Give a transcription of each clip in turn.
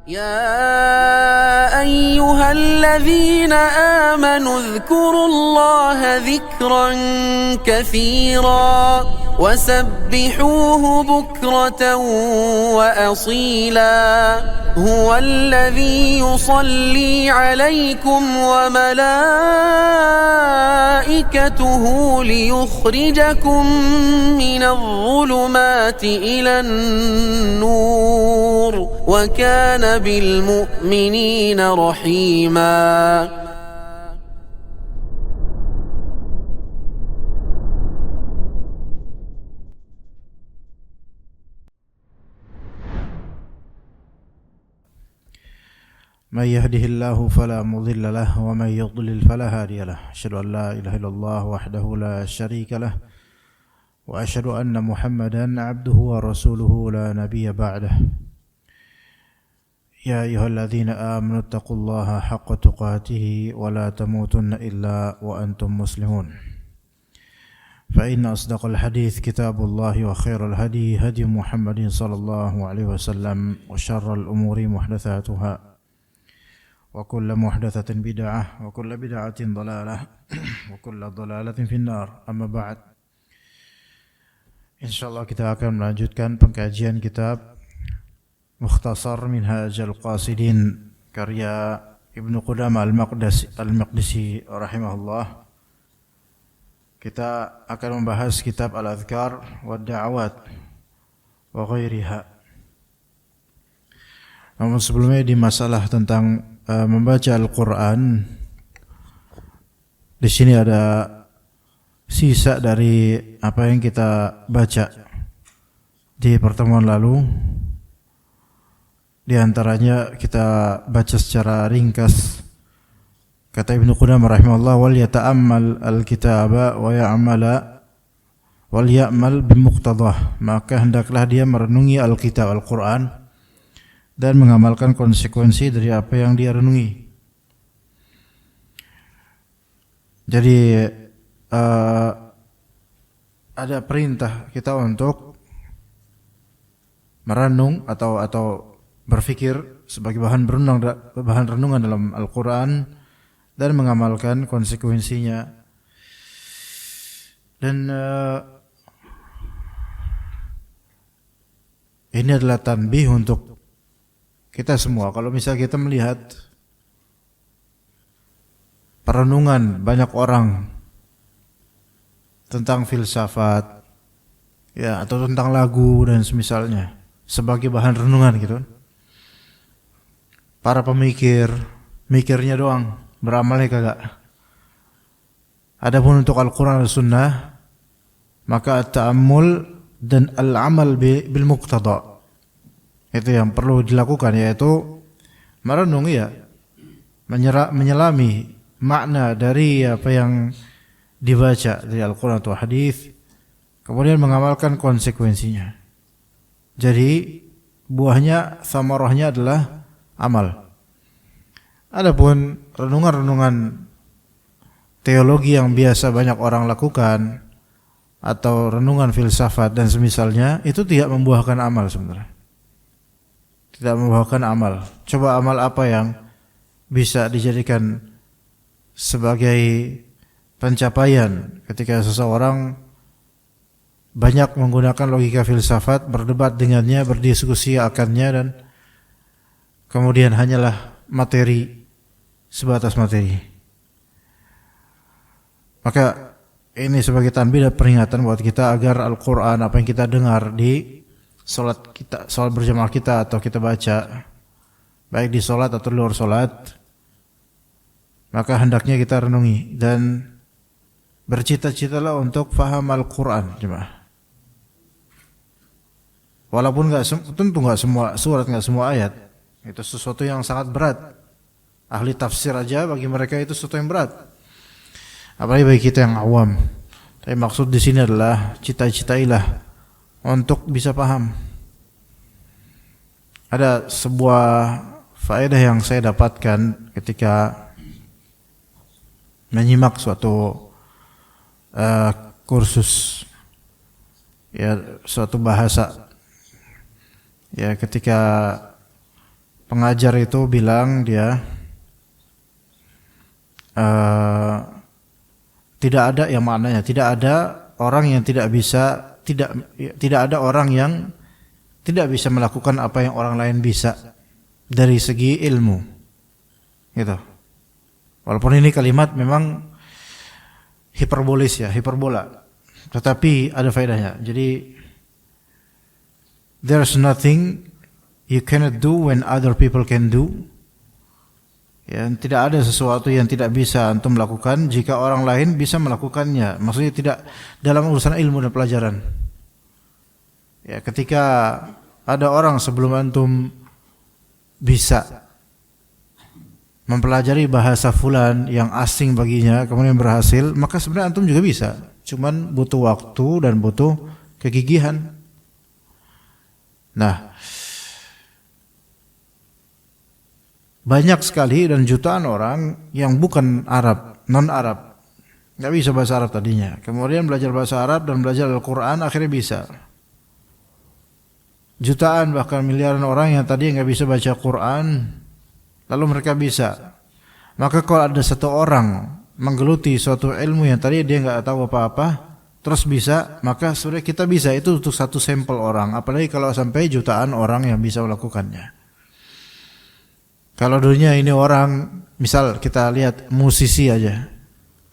يا أيها الذين آمنوا اذكروا الله ذكرا كثيرا وسبحوه بكرة وأصيلا هو الذي يصلي عليكم وملائكته ليخرجكم من الظلمات إلى النور وكان بالمؤمنين رحيما. من يهده الله فلا مضل له ومن يضلل فلا هادي له أشهد أن لا إله إلا الله وحده لا شريك له وأشهد أن محمدا عبده ورسوله لا نبي بعده يا أيها الذين آمنوا اتقوا الله حق تقاته ولا تموتن إلا وأنتم مسلمون فإن أصدق الحديث كتاب الله وخير الهدي هدي محمد صلى الله عليه وسلم وشر الأمور محدثاتها وكل محدثة بدعة وكل بدعة ضلالة وكل ضلالة في النار. أما بعد, insyaallah kita akan melanjutkan pengkajian kitab Mukhtasar Minhaj al-Qasidin karya Ibnu Qudamah al-Maqdisi rahimahullah. Kita akan membahas kitab Al-Adhkar wa Da'awat wa ghairiha. Namun sebelumnya di masalah tentang membaca Al-Quran, di sini ada sisa dari apa yang kita baca di pertemuan lalu. Di antaranya kita baca secara ringkas. Kata Ibnu Qudamah rahimahullah, wal yata'ammal al-kitaba wa wal ya'mal bimuqtadah. Maka hendaklah dia merenungi Alkitab Al-Quran dan mengamalkan konsekuensi dari apa yang dia renungi. Jadi ada perintah kita untuk merenung atau berfikir sebagai bahan renungan dalam Al-Quran dan mengamalkan konsekuensinya. Dan ini adalah tanbih untuk kita semua. Kalau misalnya kita melihat perenungan banyak orang tentang filsafat, ya, atau tentang lagu dan semisalnya sebagai bahan renungan gitu, para pemikir mikirnya doang, beramalnya kagak. Adapun untuk Al-Quran dan Sunnah, maka at-ta'ammul dan al-amal bil muqtada itu yang perlu dilakukan, yaitu merenung, ya, menyelami makna dari apa yang dibaca dari Al-Quran atau hadis, kemudian mengamalkan konsekuensinya. Jadi buahnya, samarahnya adalah amal. Adapun renungan-renungan teologi yang biasa banyak orang lakukan atau renungan filsafat dan semisalnya, itu tidak membuahkan amal sebenarnya. Tidak membuahkan amal. Coba amal apa yang bisa dijadikan sebagai pencapaian ketika seseorang banyak menggunakan logika filsafat, berdebat dengannya, berdiskusi akannya, dan kemudian hanyalah materi, sebatas materi. Maka ini sebagai tanbih dan peringatan buat kita agar Al-Quran, apa yang kita dengar di salat kita, salat berjamaah kita atau kita baca, baik di salat atau luar salat, maka hendaknya kita renungi dan bercita-citalah untuk faham Al-Quran, jemaah. Walaupun tentu nggak semua surat, nggak semua ayat, itu sesuatu yang sangat berat. Ahli tafsir aja bagi mereka itu sesuatu yang berat, apalagi bagi kita yang awam. Tapi maksud di sini adalah cita-citailah untuk bisa paham. Ada sebuah faedah yang saya dapatkan ketika menyimak suatu kursus, ya, suatu bahasa, ya, ketika pengajar itu bilang dia tidak ada yang maknanya tidak ada orang yang tidak ada orang yang tidak bisa melakukan apa yang orang lain bisa dari segi ilmu, gitu. Walaupun ini kalimat memang hiperbola, tetapi ada faedahnya. Jadi there's nothing you cannot do when other people can do. Ya, tidak ada sesuatu yang tidak bisa antum lakukan jika orang lain bisa melakukannya. Maksudnya tidak dalam urusan ilmu dan pelajaran. Ya, ketika ada orang sebelum antum bisa mempelajari bahasa fulan yang asing baginya kemudian berhasil, maka sebenarnya antum juga bisa. Cuman butuh waktu dan butuh kegigihan. Nah, banyak sekali dan jutaan orang yang bukan Arab, non-Arab, nggak bisa bahasa Arab tadinya. Kemudian belajar bahasa Arab dan belajar Al-Quran akhirnya bisa. Jutaan bahkan miliaran orang yang tadi nggak bisa baca Quran, lalu mereka bisa. Maka kalau ada satu orang menggeluti suatu ilmu yang tadi dia nggak tahu apa-apa, terus bisa, maka sebenarnya kita bisa. Itu untuk satu sampel orang. Apalagi kalau sampai jutaan orang yang bisa melakukannya. Kalau dunia ini orang, misal kita lihat musisi aja,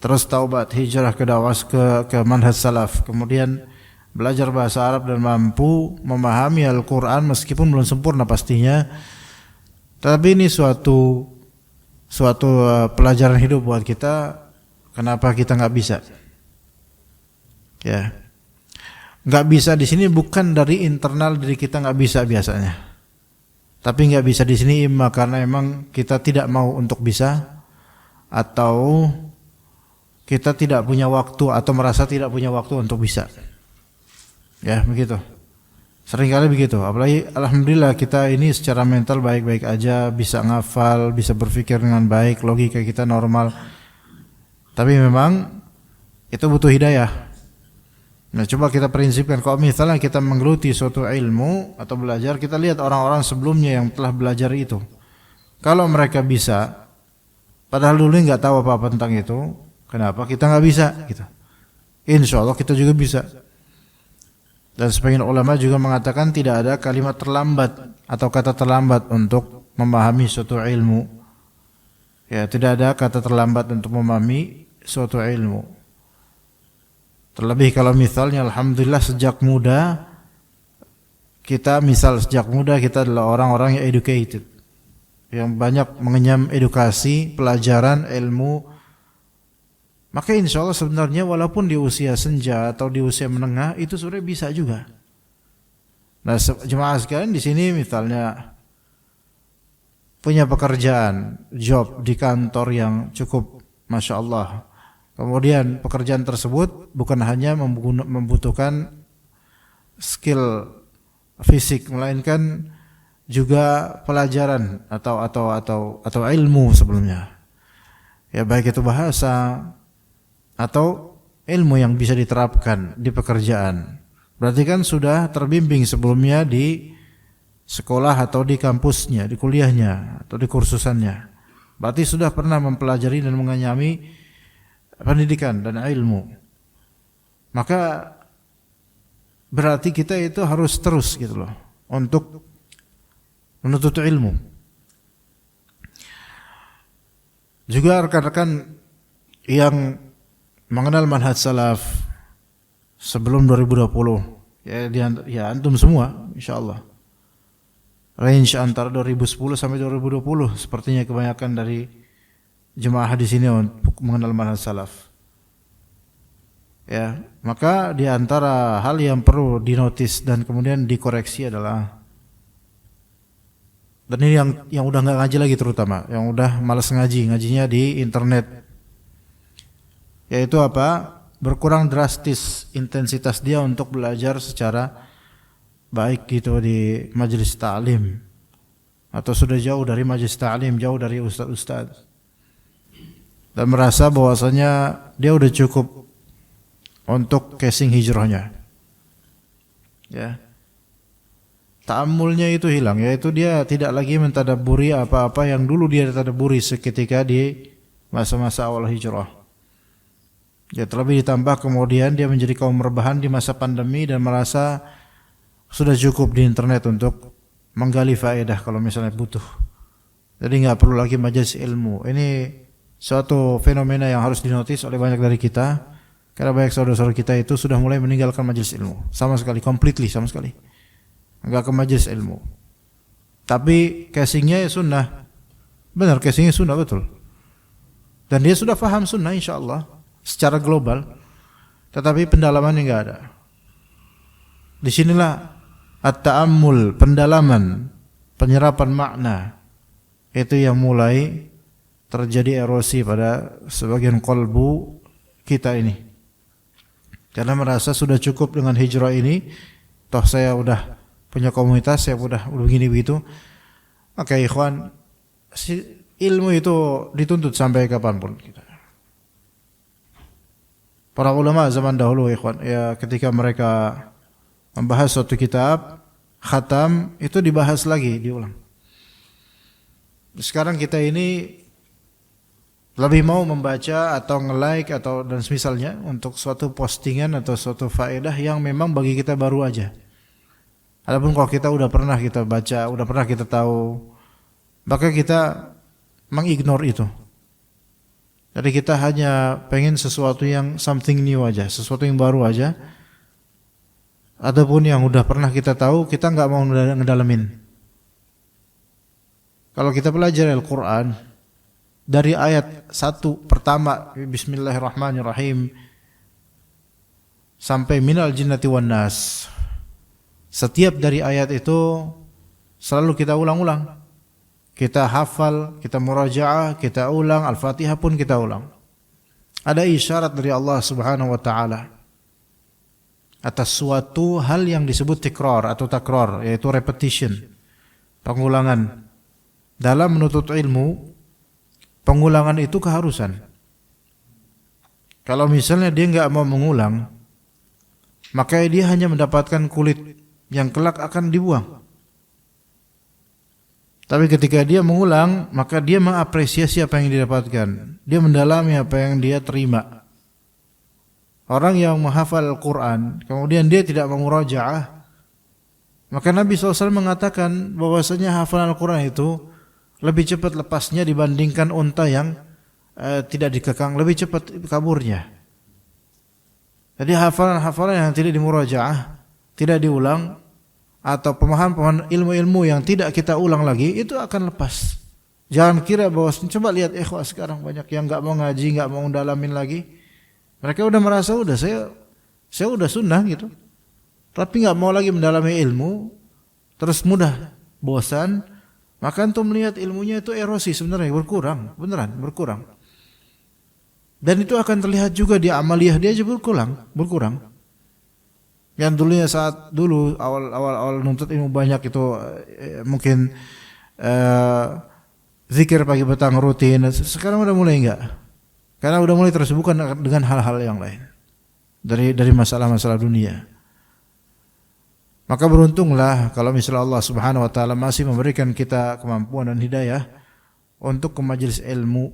terus taubat, hijrah ke manhaj salaf, kemudian belajar bahasa Arab dan mampu memahami Al-Quran meskipun belum sempurna pastinya, tapi ini suatu pelajaran hidup buat kita. Kenapa kita nggak bisa? Ya, nggak bisa di sini bukan dari internal diri kita nggak bisa biasanya. Tapi nggak bisa di sini imma karena emang kita tidak mau untuk bisa, atau kita tidak punya waktu atau merasa tidak punya waktu untuk bisa. Ya begitu. Seringkali begitu. Apalagi alhamdulillah kita ini secara mental baik-baik aja, bisa ngafal, bisa berpikir dengan baik, logika kita normal. Tapi memang itu butuh hidayah. Nah, coba kita prinsipkan, kalau misalnya kita menggeluti suatu ilmu atau belajar, kita lihat orang-orang sebelumnya yang telah belajar itu. Kalau mereka bisa, padahal dulu nggak tahu apa-apa tentang itu, kenapa kita nggak bisa? Gitu. Insya Allah kita juga bisa. Dan sebagian ulama juga mengatakan tidak ada kalimat terlambat atau kata terlambat untuk memahami suatu ilmu. Ya, tidak ada kata terlambat untuk memahami suatu ilmu. Terlebih kalau misalnya alhamdulillah sejak muda kita adalah orang-orang yang educated, yang banyak mengenyam edukasi, pelajaran, ilmu, maka insya Allah sebenarnya walaupun di usia senja atau di usia menengah itu sebenarnya bisa juga. Nah, jemaah sekalian di sini misalnya punya pekerjaan, job di kantor yang cukup masya Allah. Kemudian pekerjaan tersebut bukan hanya membutuhkan skill fisik, melainkan juga pelajaran atau ilmu sebelumnya. Ya baik itu bahasa atau ilmu yang bisa diterapkan di pekerjaan. Berarti kan sudah terbimbing sebelumnya di sekolah atau di kampusnya, di kuliahnya atau di kursusannya. Berarti sudah pernah mempelajari dan mengenyami pendidikan dan ilmu. Maka berarti kita itu harus terus gitu loh untuk menuntut ilmu. Juga rekan-rekan yang mengenal manhaj salaf sebelum 2020, ya antum semua insyaallah. Range antara 2010 sampai 2020 sepertinya kebanyakan dari jemaah di sini untuk mengenal manhaj salaf. Ya, maka di antara hal yang perlu dinotis dan kemudian dikoreksi adalah, dan ini yang udah nggak ngaji lagi terutama, yang udah malas ngajinya di internet, yaitu apa? Berkurang drastis intensitas dia untuk belajar secara baik gitu di majelis ta'lim, atau sudah jauh dari majelis ta'lim, jauh dari ustaz-ustaz, dan merasa bahwasanya dia udah cukup untuk casing hijrahnya. Ya. ta'ammulnya itu hilang, yaitu dia tidak lagi mentadabburi apa-apa yang dulu dia tadabburi seketika di masa-masa awal hijrah. Ya, terlebih ditambah kemudian dia menjadi kaum rebahan di masa pandemi dan merasa sudah cukup di internet untuk menggali faedah kalau misalnya butuh. Jadi nggak perlu lagi majelis ilmu. Ini suatu fenomena yang harus dinotis oleh banyak dari kita, karena banyak saudara-saudara kita itu sudah mulai meninggalkan majelis ilmu sama sekali, completely sama sekali. Enggak ke majelis ilmu. Tapi casingnya ya sunnah. Benar, casingnya sunnah betul. Dan dia sudah faham sunnah insyaallah secara global. Tetapi pendalamannya enggak ada. Disinilah at-ta'ammul, pendalaman, penyerapan makna, itu yang mulai terjadi erosi pada sebagian kolbu kita ini. Karena merasa sudah cukup dengan hijrah ini, toh saya udah punya komunitas, saya udah begini begitu. Maka ikhwan, ilmu itu dituntut sampai kapanpun kita. Para ulama zaman dahulu ikhwan, ya ketika mereka membahas suatu kitab, khatam, itu dibahas lagi, diulang. Sekarang kita ini lebih mau membaca atau nge-like atau dan semisalnya untuk suatu postingan atau suatu faedah yang memang bagi kita baru aja. Adapun kalau kita udah pernah kita baca, udah pernah kita tahu, maka kita mengignore itu. Jadi kita hanya pengen sesuatu yang something new aja, sesuatu yang baru aja. Adapun yang udah pernah kita tahu, kita nggak mau ngedalamin. Kalau kita belajar Al-Quran dari ayat 1 pertama, Bismillahirrahmanirrahim, sampai minal jinnati wan nas, setiap dari ayat itu selalu kita ulang-ulang. Kita hafal, kita murajaah, kita ulang, Al-Fatihah pun kita ulang. Ada isyarat dari Allah Subhanahu wa taala atas suatu hal yang disebut tikrar atau takrar, yaitu repetition, pengulangan. Dalam menuntut ilmu, pengulangan itu keharusan. Kalau misalnya dia enggak mau mengulang, maka dia hanya mendapatkan kulit yang kelak akan dibuang. Tapi ketika dia mengulang, maka dia mengapresiasi apa yang didapatkan. Dia mendalami apa yang dia terima. Orang yang menghafal Al-Quran, kemudian dia tidak mengurajaah, maka Nabi SAW mengatakan bahwasanya hafalan Al-Quran itu lebih cepat lepasnya dibandingkan unta yang tidak dikekang, lebih cepat kaburnya. Jadi hafalan-hafalan yang tidak dimurajaah, tidak diulang, atau pemahaman ilmu-ilmu yang tidak kita ulang lagi, itu akan lepas. Jangan kira bahwa, coba lihat ikhwah sekarang banyak yang enggak mau ngaji, enggak mau mendalamin lagi. Mereka udah merasa udah saya udah sunnah gitu. Tapi enggak mau lagi mendalami ilmu, terus mudah bosan, maka antum melihat ilmunya itu erosi sebenarnya, berkurang, beneran berkurang. Dan itu akan terlihat juga di amaliyah dia aja berkurang. Yang dulunya saat dulu awal nuntut ilmu banyak itu mungkin zikir pagi petang rutin, sekarang udah mulai enggak. Karena udah mulai tersibukkan dengan hal-hal yang lain dari masalah-masalah dunia. Maka beruntunglah kalau misalnya Allah Subhanahu wa taala masih memberikan kita kemampuan dan hidayah untuk ke majelis ilmu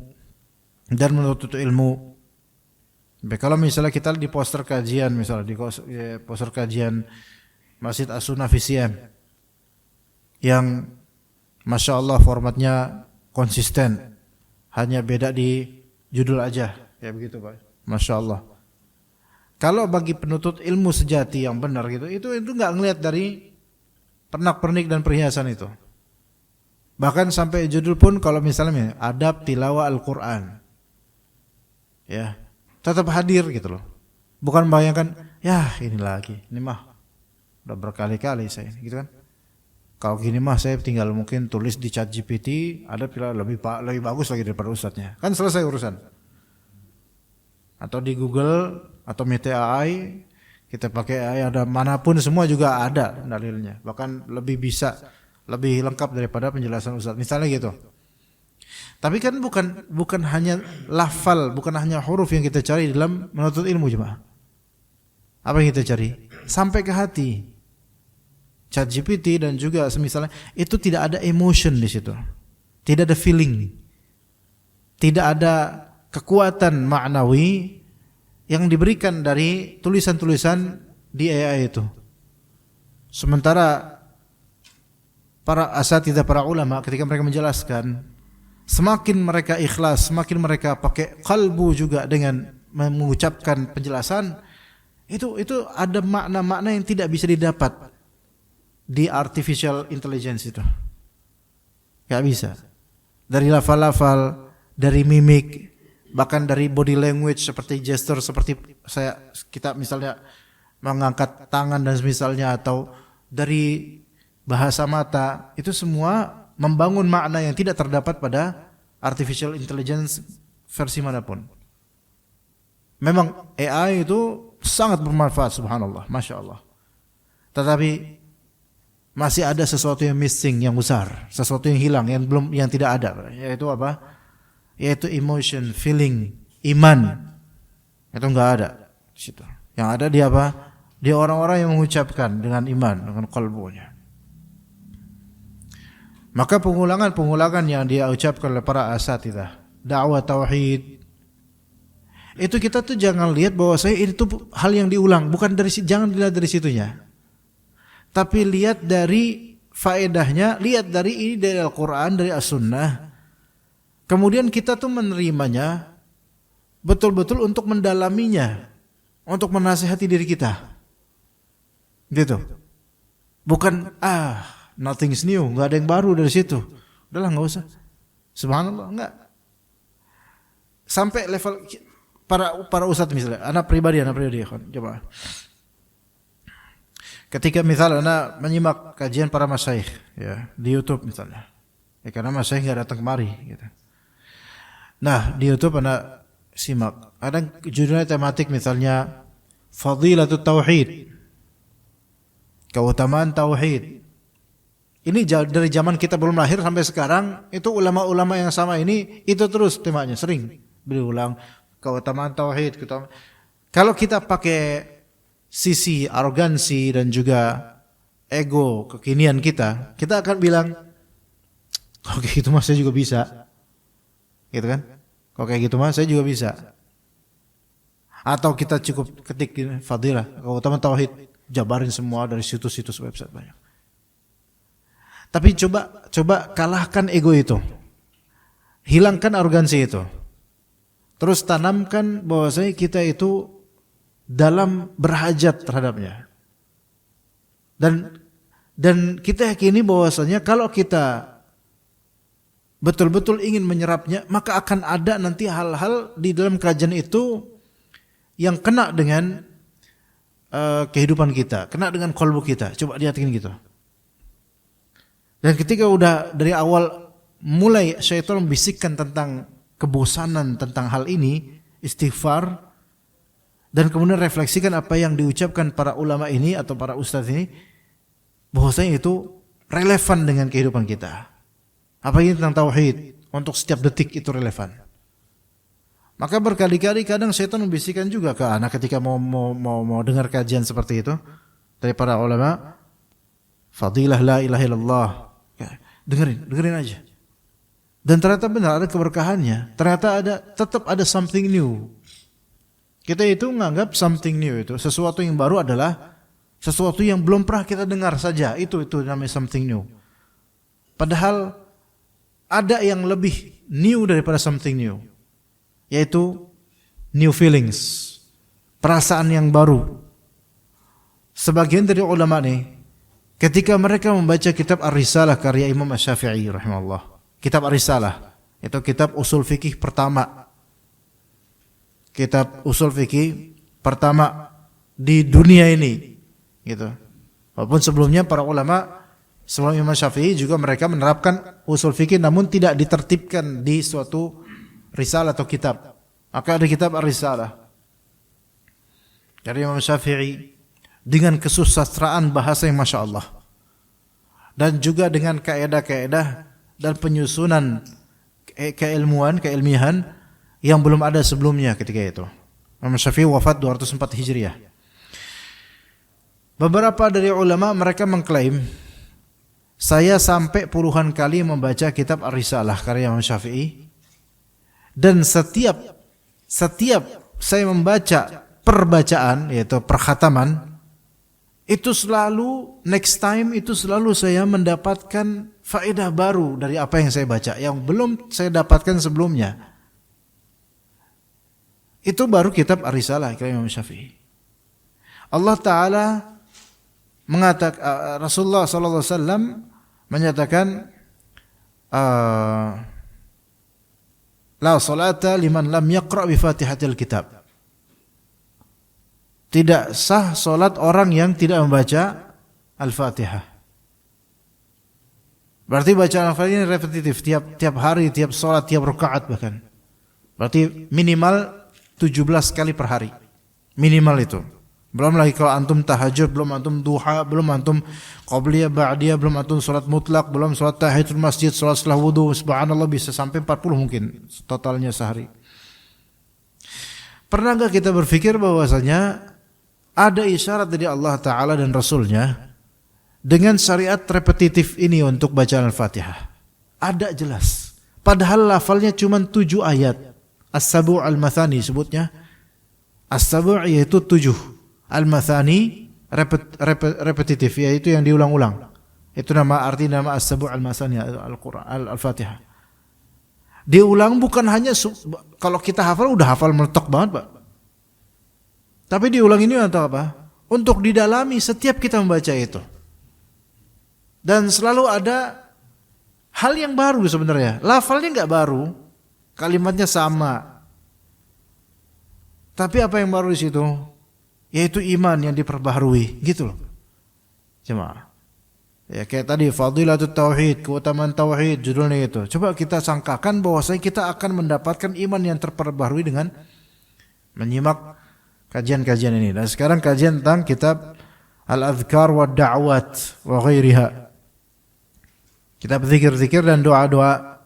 dan menuntut ilmu. Kalau misalnya kita di poster kajian, misalnya di poster kajian Masjid As-Sunnah Visian yang Masya Allah formatnya konsisten, hanya beda di judul aja, ya begitu Pak. Masya Allah. Kalau bagi penuntut ilmu sejati yang benar gitu, itu nggak ngelihat dari pernak-pernik dan perhiasan itu. Bahkan sampai judul pun kalau misalnya adab tilawah Al-Quran, ya tetap hadir gitu loh. Bukan bayangkan, ya ini lagi, ini mah udah berkali-kali saya gitu kan. Kalau gini mah saya tinggal mungkin tulis di ChatGPT, ada pilihan lebih bagus lagi daripada ustadznya. Kan selesai urusan. Atau di Google atau Meta AI, kita pakai AI ada manapun semua juga ada dalilnya. Bahkan lebih lengkap daripada penjelasan ustadz. Misalnya gitu. Tapi kan bukan hanya lafal, bukan hanya huruf yang kita cari dalam menuntut ilmu jemaah. Apa yang kita cari? Sampai ke hati. ChatGPT dan juga semisalnya itu tidak ada emotion di situ. Tidak ada feeling. Tidak ada kekuatan maknawi yang diberikan dari tulisan-tulisan di AI itu. Sementara para asatidzah, para ulama ketika mereka menjelaskan, semakin mereka ikhlas, semakin mereka pakai qalbu juga dengan mengucapkan penjelasan, itu ada makna-makna yang tidak bisa didapat di artificial intelligence itu. Gak bisa. Dari lafal-lafal, dari mimik, bahkan dari body language seperti gesture, seperti kita misalnya mengangkat tangan dan misalnya, atau dari bahasa mata, itu semua membangun makna yang tidak terdapat pada artificial intelligence versi manapun. Memang AI itu sangat bermanfaat, subhanallah, masya Allah. Tetapi masih ada sesuatu yang missing, yang besar, sesuatu yang hilang, yang tidak ada, yaitu apa? Yaitu emotion, feeling, iman. Itu enggak ada di situ. Yang ada di apa? Di orang-orang yang mengucapkan dengan iman, dengan qalbunya. Maka pengulangan yang dia ucapkan oleh para asatidzah, dakwah tauhid, itu kita tuh jangan lihat bahwa itu hal yang diulang, jangan dilihat dari situnya. Tapi lihat dari faedahnya, lihat dari Al-Quran, dari As-Sunnah. Kemudian kita tuh menerimanya betul-betul untuk mendalaminya, untuk menasihati diri kita. Gitu. Bukan nothing's new, enggak ada yang baru dari situ. Udahlah, enggak usah. Subhanallah, enggak. Sampai level para ustadz misalnya, anak pribadi coba. Ketika misalnya anak menyimak kajian para masyayikh ya di YouTube misalnya. Ya, karena masyayikh enggak datang kemari gitu. Nah, di YouTube anak simak. Ada judulnya tematik misalnya Fadilatut Tauhid. Keutamaan tauhid. Ini dari zaman kita belum lahir sampai sekarang, itu ulama-ulama yang sama ini itu terus temanya sering berulang, keutamaan tauhid. Kalau kita pakai sisi arogansi dan juga ego kekinian kita akan bilang, oke, gitu mas saya juga bisa. Gitu kan? Kalau kayak gitu mas saya juga bisa. Atau kita cukup ketik fadilah, keutamaan tauhid, jabarin semua dari situs-situs website banyak. Tapi coba kalahkan ego itu. Hilangkan arogansi itu. Terus tanamkan bahwasanya kita itu dalam berhajat terhadapnya. Dan kita yakini bahwasanya kalau kita betul-betul ingin menyerapnya, maka akan ada nanti hal-hal di dalam kajian itu yang kena dengan kehidupan kita, kena dengan qalbu kita. Coba lihatin gitu. Dan ketika udah dari awal mulai syaitan membisikkan tentang kebosanan tentang hal ini, istighfar, dan kemudian refleksikan apa yang diucapkan para ulama ini atau para ustadz ini, bahwasanya itu relevan dengan kehidupan kita. Apa ini tentang tauhid, untuk setiap detik itu relevan. Maka berkali-kali kadang syaitan membisikkan juga ke anak ketika mau dengar kajian seperti itu dari para ulama, fadilah la ilaha illallah. Dengerin aja. Dan ternyata benar ada keberkahannya. Ternyata tetap ada something new. Kita itu menganggap something new itu sesuatu yang baru adalah sesuatu yang belum pernah kita dengar saja. Itu namanya something new. Padahal ada yang lebih new daripada something new, yaitu new feelings, perasaan yang baru. Sebagian dari ulama nih, ketika mereka membaca kitab Ar-Risalah karya Imam Asy-Syafi'i rahimahullah, kitab Ar-Risalah itu kitab usul fikih pertama, kitab usul fikih pertama di dunia ini, gitu. Walaupun sebelumnya para ulama sebelum Imam Syafi'i juga mereka menerapkan usul fikih, namun tidak ditertibkan di suatu risalah atau kitab. Maka ada kitab Ar-Risalah dari Imam Syafi'i dengan kesusastraan bahasa yang masya Allah, dan juga dengan kaedah-kaedah dan penyusunan keilmihan yang belum ada sebelumnya ketika itu. Imam Syafi'i wafat 204 Hijriah. Beberapa dari ulama mereka mengklaim, saya sampai puluhan kali membaca kitab Ar-Risalah karya Imam Syafi'i, dan setiap saya membaca perbacaan, yaitu perkhataman, itu selalu next time itu selalu saya mendapatkan faedah baru dari apa yang saya baca yang belum saya dapatkan sebelumnya. Itu baru kitab Ar-Risalah karya Imam Syafi'i. Allah Ta'ala mengatakan, Rasulullah sallallahu alaihi wasallam menyatakan, la salata liman lam yaqra bi Fatihatil kitab. Tidak sah salat orang yang tidak membaca Al-Fatihah. Berarti bacaan Al-Fatihah ini repetitif tiap hari, tiap salat, tiap rakaat bahkan. Berarti minimal 17 kali per hari. Minimal itu. Belum lagi kalau antum tahajud, belum antum duha, belum antum qabliyah, ba'diyah, belum antum salat mutlak, belum salat tahiyatul masjid, salat setelah wudu, subhanallah bisa sampai 40 mungkin totalnya sehari. Pernah enggak kita berpikir bahwasanya ada isyarat dari Allah Ta'ala dan Rasulnya dengan syariat repetitif ini untuk bacaan Al-Fatihah? Ada jelas. Padahal lafalnya cuma 7 ayat. As-sabu' al-mathani sebutnya. As-sabu' yaitu 7. Al-mathani repetitif, yaitu yang diulang-ulang. Itu arti nama as-sabu' al-mathani Al-Qur'an Al-Fatihah. Diulang bukan hanya kalau kita hafal udah hafal meletok banget, Pak. Tapi diulang ini untuk apa? Untuk didalami setiap kita membaca itu. Dan selalu ada hal yang baru sebenarnya. Lafalnya enggak baru, kalimatnya sama. Tapi apa yang baru di situ? Yaitu iman yang diperbaharui, gitu loh. Jemaah. Ya kayak tadi Fadilatut Tauhid, keutamaan tauhid judulnya itu. Coba kita sangkakan bahwasanya kita akan mendapatkan iman yang terperbaharui dengan menyimak kajian-kajian ini. Dan sekarang kajian tentang kitab Al-Adhkar wa Da'wat wa ghairiha. Kitab zikir-zikir dan doa-doa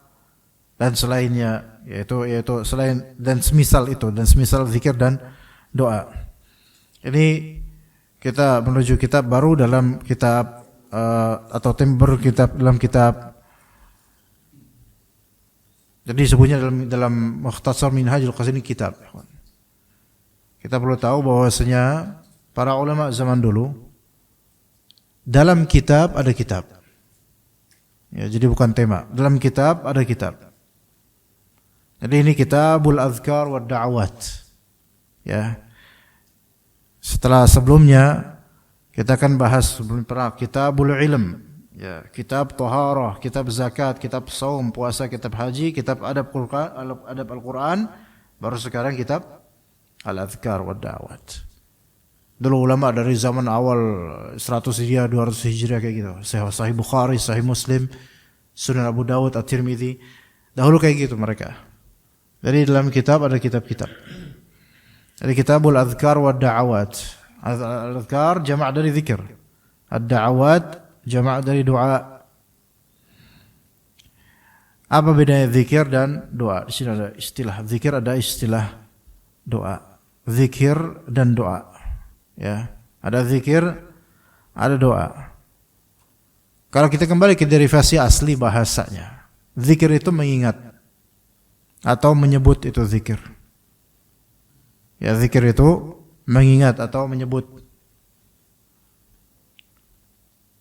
dan selainnya, yaitu selain dan semisal itu, dan semisal zikir dan doa. Ini kita menuju kitab baru dalam kitab atau tema baru dalam kitab. Jadi sebutnya dalam Mukhtasar Minhajul Qasidin kitab. Kita perlu tahu bahwasanya para ulama zaman dulu dalam kitab ada kitab. Ya, jadi bukan tema. Dalam kitab ada kitab. Jadi ini Kitabul Adhkar wa Da'awat. Ya. Setelah sebelumnya kita akan bahas sebelum pernah Kitabul Ilm, ya, kitab Taharah, kitab Zakat, kitab Saum, puasa, kitab Haji, kitab Adab Al-Quran, baru sekarang kitab Al-Adhkar wa Da'awat. Dulu ulama dari zaman awal 100 Hijriah, 200 Hijriah kayak gitu. Sahih Bukhari, Sahih Muslim, Sunan Abu Dawud, At-Tirmidzi. Dahulu kayak gitu mereka. Jadi dalam kitab ada kitab-kitab. Jadi Kitabul Adhkar wa Da'awat. Al-Adhkar jama' dari zikir. Ad-Da'awat jama' dari doa. Apa bedanya zikir dan doa? Di sini ada istilah zikir, ada istilah doa. Zikir dan doa. Ya, ada zikir, ada doa. Kalau kita kembali ke derivasi asli bahasanya, zikir itu mengingat atau menyebut, itu zikir. Ya, zikir itu mengingat atau menyebut.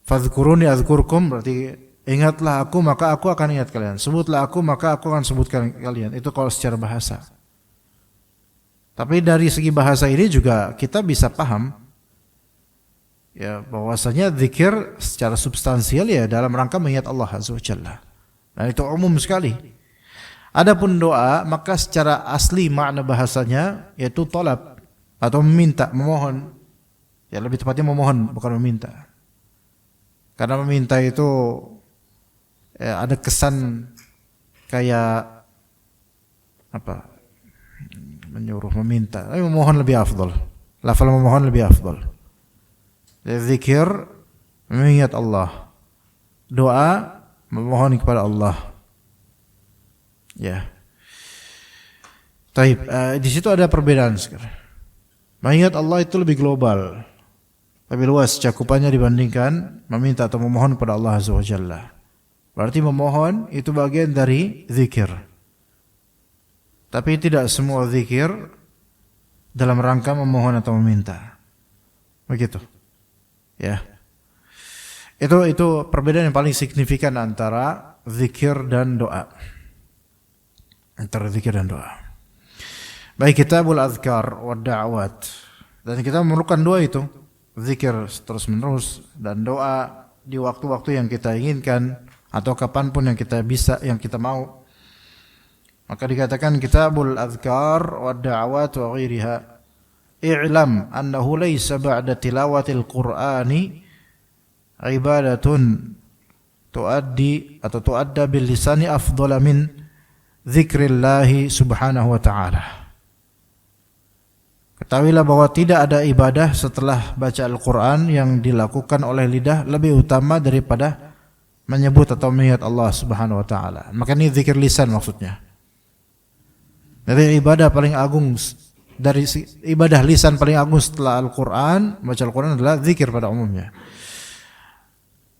Fadhkuruni azkurkum, berarti ingatlah aku maka aku akan ingat kalian. Sebutlah aku maka aku akan sebutkan kalian. Itu kalau secara bahasa. Tapi dari segi bahasa ini juga kita bisa paham ya bahwasanya zikir secara substansial ya dalam rangka mengingat Allah Azza wa Jalla. Dan itu umum sekali. Adapun doa maka secara asli makna bahasanya yaitu talab atau meminta, memohon. Ya lebih tepatnya memohon bukan meminta. Karena meminta itu ya, ada kesan kayak apa? Menyuruh, meminta. Tapi memohon lebih afdal. Lafal memohon lebih afdal. Zikir mengingat Allah. Doa memohon kepada Allah. Ya. Taib, di situ ada perbedaan sekarang. Mengingat Allah itu lebih global. lebih luas cakupannya dibandingkan meminta atau memohon kepada Allah Azza wa Jalla. Berarti memohon itu bagian dari zikir. Tapi tidak semua zikir dalam rangka memohon atau meminta. Begitu. Ya. Itu perbedaan yang paling signifikan antara zikir dan doa. Antara zikir dan doa. Baik Kitabul Adhkar wa Da'awat. Dan kita memerlukan dua itu. Zikir terus menerus dan doa di waktu-waktu yang kita inginkan atau kapanpun yang kita bisa, yang kita mau. Maka dikatakan Kitabul Adhkar wa Da'awat wa ghairiha. I'lam annahu laysa ba'da tilawatil Qur'ani ibadatun tuaddi atau tuadda bil lisani afdala min dzikrillahi subhanahu wa ta'ala. Ketahuilah bahwa tidak ada ibadah setelah baca Al-Quran yang dilakukan oleh lidah lebih utama daripada menyebut atau mengingat Allah Subhanahu wa ta'ala. Maka ini zikir lisan maksudnya. Dari ibadah paling agung, dari ibadah lisan paling agung setelah Al-Quran, baca Al-Quran adalah zikir pada umumnya.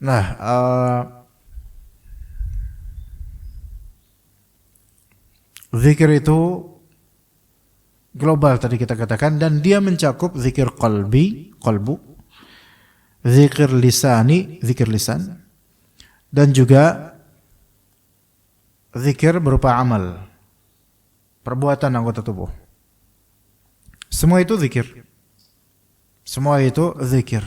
Nah, zikir itu global tadi kita katakan, dan dia mencakup zikir qalbu, zikir lisani, zikir lisan, dan juga zikir berupa amal, perbuatan anggota tubuh. Semua itu zikir. Semua itu zikir.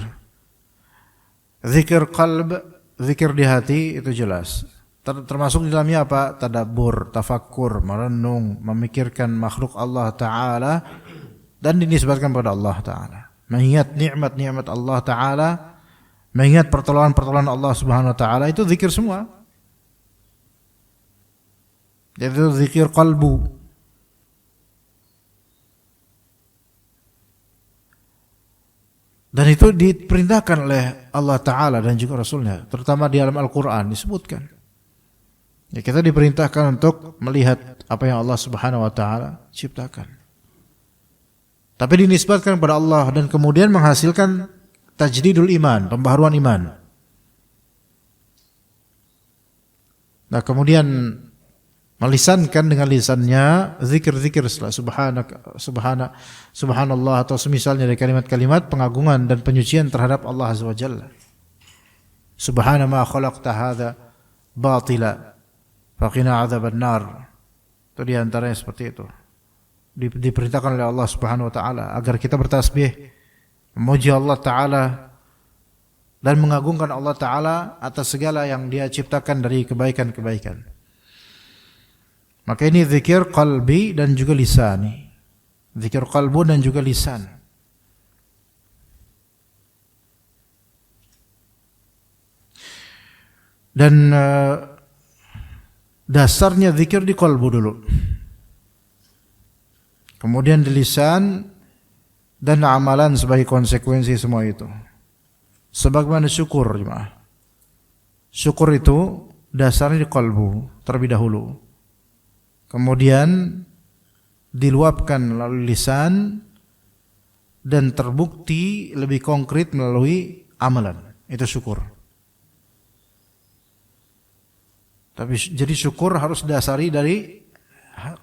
Zikir qalb, zikir di hati itu jelas. Termasuk di dalamnya apa? Tadabbur, tafakkur, merenung, memikirkan makhluk Allah Ta'ala dan dinisbatkan kepada Allah Ta'ala. Mengingat nikmat-nikmat Allah Ta'ala, mengingat pertolongan-pertolongan Allah Subhanahu Wa Ta'ala, itu zikir semua. Jadi itu zikir qalbu. Dan itu diperintahkan oleh Allah Ta'ala dan juga Rasulnya, terutama di dalam Al-Quran disebutkan. Ya, kita diperintahkan untuk melihat apa yang Allah Subhanahu wa ta'ala ciptakan. Tapi dinisbatkan kepada Allah dan kemudian menghasilkan tajdidul iman, pembaharuan iman. Nah, kemudian melisankan dengan lisannya zikir-zikir setelah subhanallah atau semisalnya dari kalimat-kalimat pengagungan dan penyucian terhadap Allah Azza wa Jalla. Subhana ma khalaqta hadza batila faqina adzaban nar. Itu di antaranya seperti itu. Diperintahkan oleh Allah Subhanahu wa taala agar kita bertasbih, memuji Allah taala dan mengagungkan Allah taala atas segala yang Dia ciptakan dari kebaikan-kebaikan. Maka ini zikir qalbi dan juga lisani. Zikir qalbu dan juga lisan. Dan dasarnya zikir di qalbu dulu. Kemudian di lisan dan amalan sebagai konsekuensi semua itu. Sebagaimana syukur, jemaah. Syukur itu dasarnya di qalbu terlebih dahulu. Kemudian diluapkan melalui lisan dan terbukti lebih konkret melalui amalan. Itu syukur. Tapi jadi syukur harus dasari dari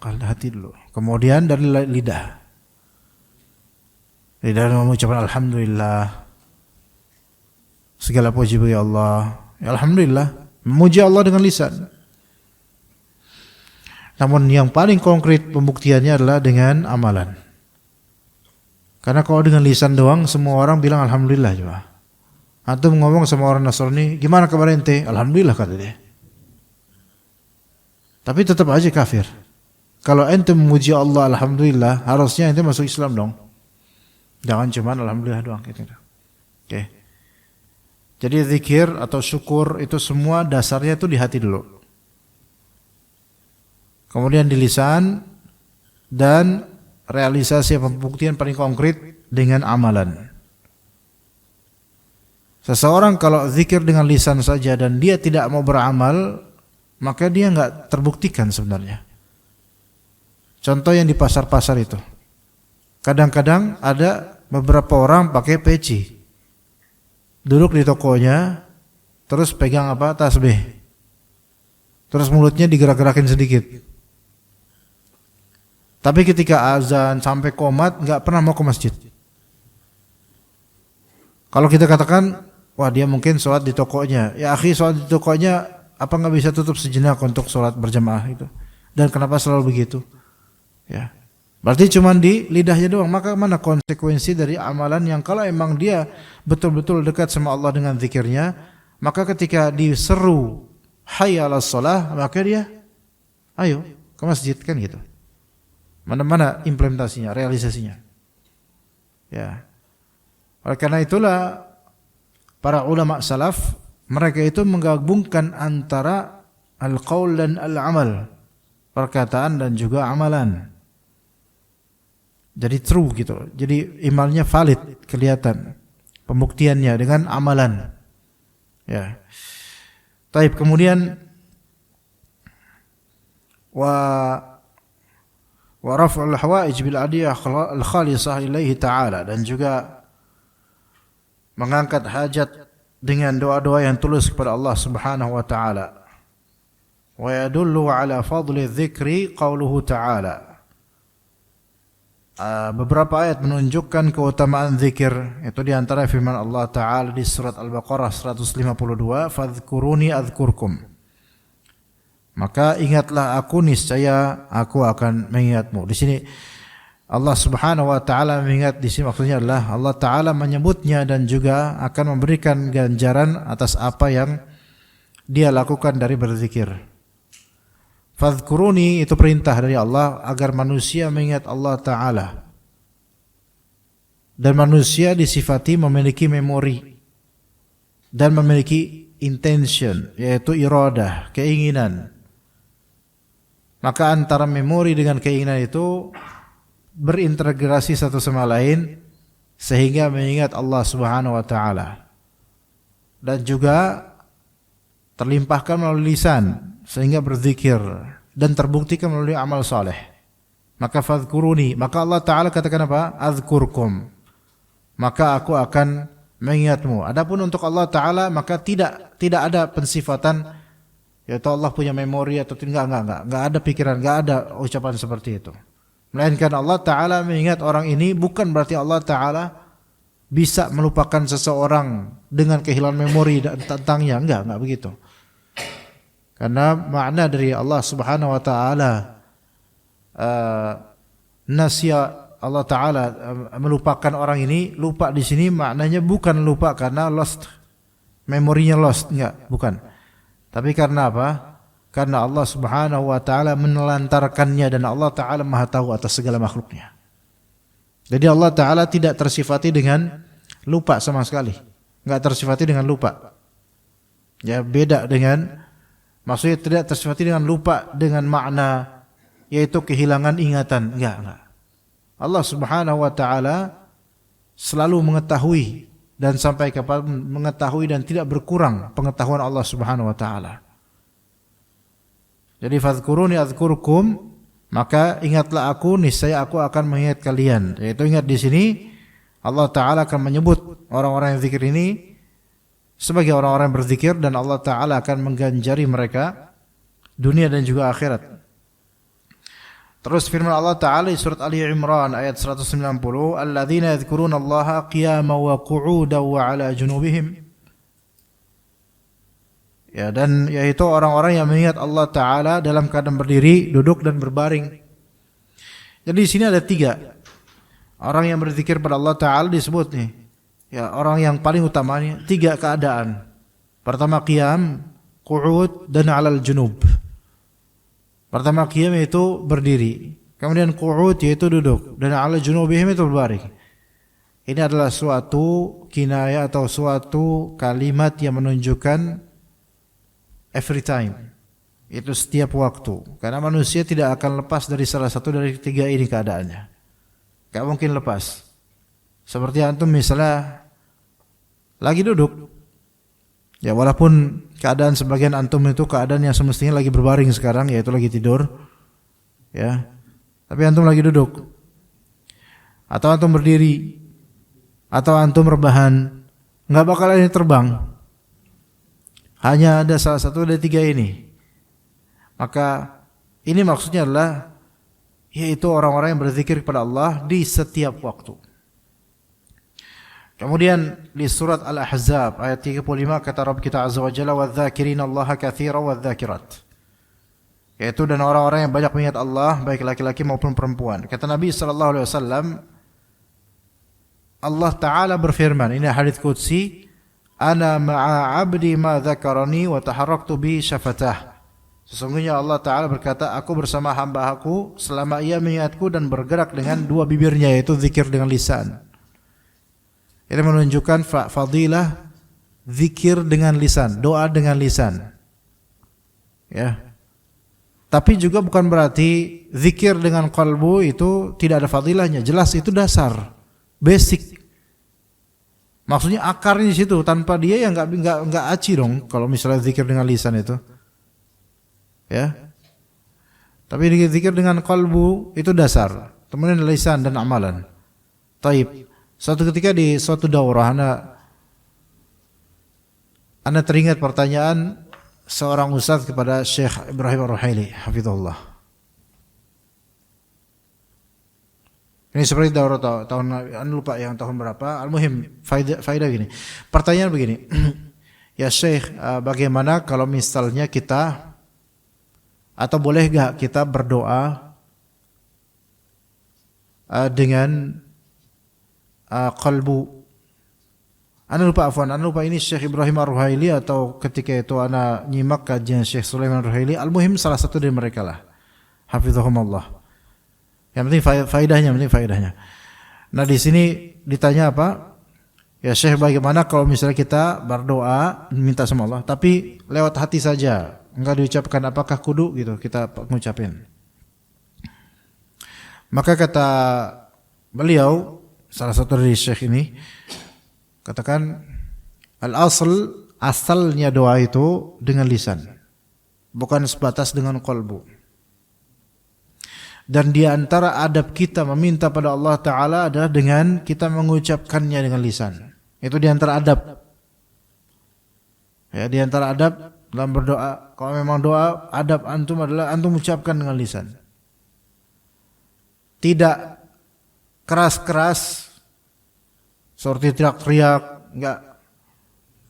hati dulu. Kemudian dari lidah. Lidah mengucapkan alhamdulillah. Segala puji bagi Allah. Ya, alhamdulillah. Memuji Allah dengan lisan. Namun yang paling konkret pembuktiannya adalah dengan amalan. Karena kalau dengan lisan doang semua orang bilang alhamdulillah juga. Antum ngomong sama orang Nasrani, gimana kabar ente? Alhamdulillah kata dia. Tapi tetap aja kafir. Kalau ente memuji Allah alhamdulillah, harusnya ente masuk Islam dong. Jangan cuma alhamdulillah doang gitu. Oke. Jadi zikir atau syukur itu semua dasarnya itu di hati dulu. Kemudian di lisan dan realisasi pembuktian paling konkret dengan amalan. Seseorang kalau zikir dengan lisan saja dan dia tidak mau beramal, maka dia enggak terbuktikan sebenarnya. Contoh yang di pasar-pasar itu. Kadang-kadang ada beberapa orang pakai peci. duduk di tokonya, terus pegang apa? Tasbih. Terus mulutnya digerak-gerakin sedikit. Tapi ketika azan sampai qomat nggak pernah mau ke masjid. Kalau kita katakan, wah dia mungkin sholat di tokonya. Ya akhi, sholat di tokonya apa nggak bisa tutup sejenak untuk sholat berjamaah itu? Dan kenapa selalu begitu? Ya, berarti cuma di lidahnya doang. Maka mana konsekuensi dari amalan yang kalau emang dia betul-betul dekat sama Allah dengan zikirnya, maka ketika diseru hayya 'alas shalah, maka dia ayo ke masjid, kan gitu. Mana implementasinya, realisasinya. Ya. Oleh karena itulah para ulama salaf mereka itu menggabungkan antara al-qaul dan al-amal, perkataan dan juga amalan. Jadi true gitu. Jadi imannya valid, kelihatan pembuktiannya dengan amalan. Ya. Taib, kemudian wa raf'ul hawaij bil adiyah al khalisah ilaihi ta'ala, dan juga mengangkat hajat dengan doa-doa yang tulus kepada Allah Subhanahu wa taala. Wa yadullu ala fadli dzikri qauluhu ta'ala. Beberapa ayat menunjukkan keutamaan zikir, itu di antara firman Allah Ta'ala di surat Al-Baqarah 152, fadhkuruni adzkurkum. Maka ingatlah aku, niscaya aku akan mengingatmu. Di sini Allah Subhanahu wa taala mengingat, di sini maksudnya adalah Allah Ta'ala menyebutnya dan juga akan memberikan ganjaran atas apa yang dia lakukan dari berzikir. Fadhkuruni itu perintah dari Allah agar manusia mengingat Allah Ta'ala. Dan manusia disifati memiliki memori dan memiliki intention, yaitu iradah, keinginan. Maka antara memori dengan keinginan itu berintegrasi satu sama lain sehingga mengingat Allah Subhanahu wa taala. Dan juga terlimpahkan melalui lisan sehingga berzikir dan terbuktikan melalui amal saleh. Maka fadhkuruni, maka Allah Ta'ala katakan apa? Adzkurkum. Maka aku akan mengingatmu. Adapun untuk Allah Ta'ala maka tidak ada pensifatan yaitu Allah punya memori atau enggak ada pikiran, enggak ada ucapan seperti itu. Melainkan Allah Ta'ala mengingat orang ini, bukan berarti Allah Ta'ala bisa melupakan seseorang dengan kehilangan memori tentangnya, enggak begitu. Karena makna dari Allah Subhanahu wa taala nasya, Allah Ta'ala melupakan orang ini, lupa di sini maknanya bukan lupa karena lost, memorinya lost, enggak, bukan. Tapi karena apa? Karena Allah Subhanahu wa taala menelantarkannya dan Allah Ta'ala Maha tahu atas segala makhluknya. Jadi Allah Ta'ala tidak tersifati dengan lupa sama sekali. Enggak tersifati dengan lupa. Ya, beda dengan, maksudnya tidak tersifati dengan lupa dengan makna yaitu kehilangan ingatan. Enggak. Allah Subhanahu wa taala selalu mengetahui dan sampai kapan mengetahui dan tidak berkurang pengetahuan Allah Subhanahu wa taala. Jadi fadhkuruni adzkurkum, maka ingatlah aku, niscaya aku akan mengingat kalian. Yaitu ingat di sini Allah Ta'ala akan menyebut orang-orang yang zikir ini sebagai orang-orang yang berzikir, dan Allah Ta'ala akan mengganjari mereka dunia dan juga akhirat. Terus firman Allah Ta'ala di surat Ali Imran ayat 190, alladzina yadhkuruna Allaha qiyaman wa qu'udan wa 'ala junubihim. Ya, dan yaitu orang-orang yang mengingat Allah Ta'ala dalam keadaan berdiri, duduk dan berbaring. Jadi di sini ada 3 orang yang berzikir pada Allah Ta'ala disebut nih. Ya, orang yang paling utamanya 3 keadaan. Pertama qiyam, qu'ud dan 'alal junub. Pertama qiyam yaitu berdiri, kemudian qu'ud yaitu duduk, dan 'ala junubihim itu berbaring. Ini adalah suatu kinayah atau suatu kalimat yang menunjukkan every time, itu setiap waktu. Karena manusia tidak akan lepas dari salah satu dari 3 ini keadaannya. Gak mungkin lepas. Seperti antum misalnya lagi duduk, ya walaupun keadaan sebagian antum itu keadaan yang semestinya lagi berbaring sekarang, yaitu lagi tidur, ya, tapi antum lagi duduk, atau antum berdiri, atau antum rebahan, nggak bakal ada yang terbang. Hanya ada salah satu dari tiga ini. Maka ini maksudnya adalah yaitu orang-orang yang berzikir kepada Allah di setiap waktu. Kemudian di surat Al-Ahzab ayat 35 kata Rabb kita Azza wa Jalla wadh-dhakirina Allaha katsiran wadh-dhakirat. Yaitu dan orang-orang yang banyak mengingat Allah baik laki-laki maupun perempuan. Kata Nabi sallallahu alaihi wasallam, Allah Ta'ala berfirman, ini hadits qudsi, ana ma'a 'abdi ma dzakarani wa taharraktu bi syafatah. Sesungguhnya Allah Ta'ala berkata, aku bersama hamba aku selama ia mengingatku dan bergerak dengan dua bibirnya, yaitu zikir dengan lisan. Ini menunjukkan fadilah zikir dengan lisan, doa dengan lisan. Ya. Tapi juga bukan berarti zikir dengan qalbu itu tidak ada fadilahnya. Jelas itu dasar, basic. Maksudnya akarnya di situ. Tanpa dia ya nggak aci dong. Kalau misalnya zikir dengan lisan itu, ya. Tapi zikir dengan qalbu itu dasar. Kemudian lisan dan amalan. Taib. Suatu ketika di suatu daurah, ana teringat pertanyaan seorang ustaz kepada Syekh Ibrahim Ar-Ruhaili hafizahullah. Ini seperti daurah tahun lupa yang tahun berapa. Al-muhim faedah gini. Pertanyaan begini. Ya Syekh, bagaimana kalau misalnya kita atau boleh enggak kita berdoa dengan qalbu? Ana lupa ini Syekh Ibrahim Ar-Ruhaili atau ketika itu ana nyimak kajian Syekh Sulaiman Ar-Ruhaili. Al-muhim salah satu dari mereka lah. Hafizahumullah. Yang penting faedahnya. Nah, di sini ditanya apa? Ya Syekh, bagaimana kalau misalnya kita berdoa minta sama Allah tapi lewat hati saja, enggak diucapkan, apakah kudu gitu kita ngucapin? Maka kata beliau, salah satu dari Syekh ini, katakan asalnya doa itu dengan lisan, bukan sebatas dengan qalbu. Dan di antara adab kita meminta pada Allah Ta'ala adalah dengan kita mengucapkannya dengan lisan. Itu di antara adab. Ya, di antara adab dalam berdoa. Kalau memang doa, adab antum adalah antum ucapkan dengan lisan. Tidak keras-keras seperti teriak-teriak, enggak.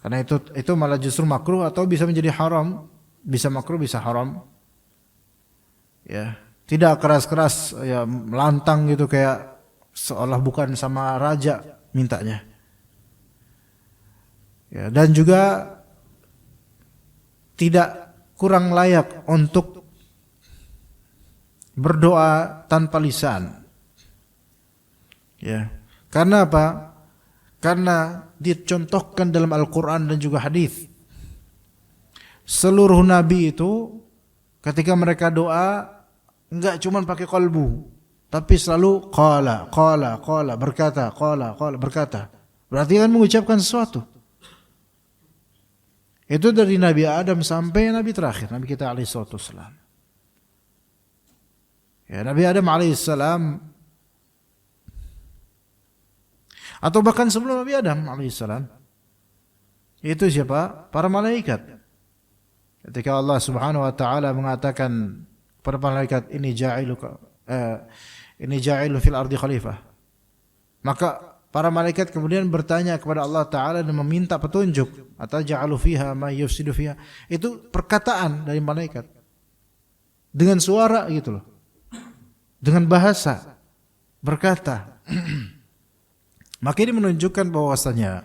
Karena itu malah justru makruh atau bisa menjadi haram. Bisa makruh, bisa haram. Ya, tidak keras-keras ya melantang gitu kayak seolah bukan sama raja mintanya. Ya, dan juga tidak kurang layak untuk berdoa tanpa lisan. Ya. Karena apa? Karena dicontohkan dalam Al-Qur'an dan juga hadis. Seluruh nabi itu ketika mereka doa enggak cuma pakai qalbu, tapi selalu qala, berkata. Berarti kan mengucapkan sesuatu. Itu dari Nabi Adam sampai Nabi terakhir, Nabi kita alaihi salatu wassalam. Ya, Nabi Adam alaihi salam atau bahkan sebelum Nabi Adam alaihi salam. Itu siapa? Para malaikat. Ketika Allah Subhanahu wa taala mengatakan kepada malaikat, ini ja'ilu fil ardi khalifah. Maka para malaikat kemudian bertanya kepada Allah Ta'ala dan meminta petunjuk. Atau ja'alu fiha ma yufsidu fiha. Itu perkataan dari malaikat. Dengan suara gitu loh. Dengan bahasa. Berkata. Maka ini menunjukkan bahwasanya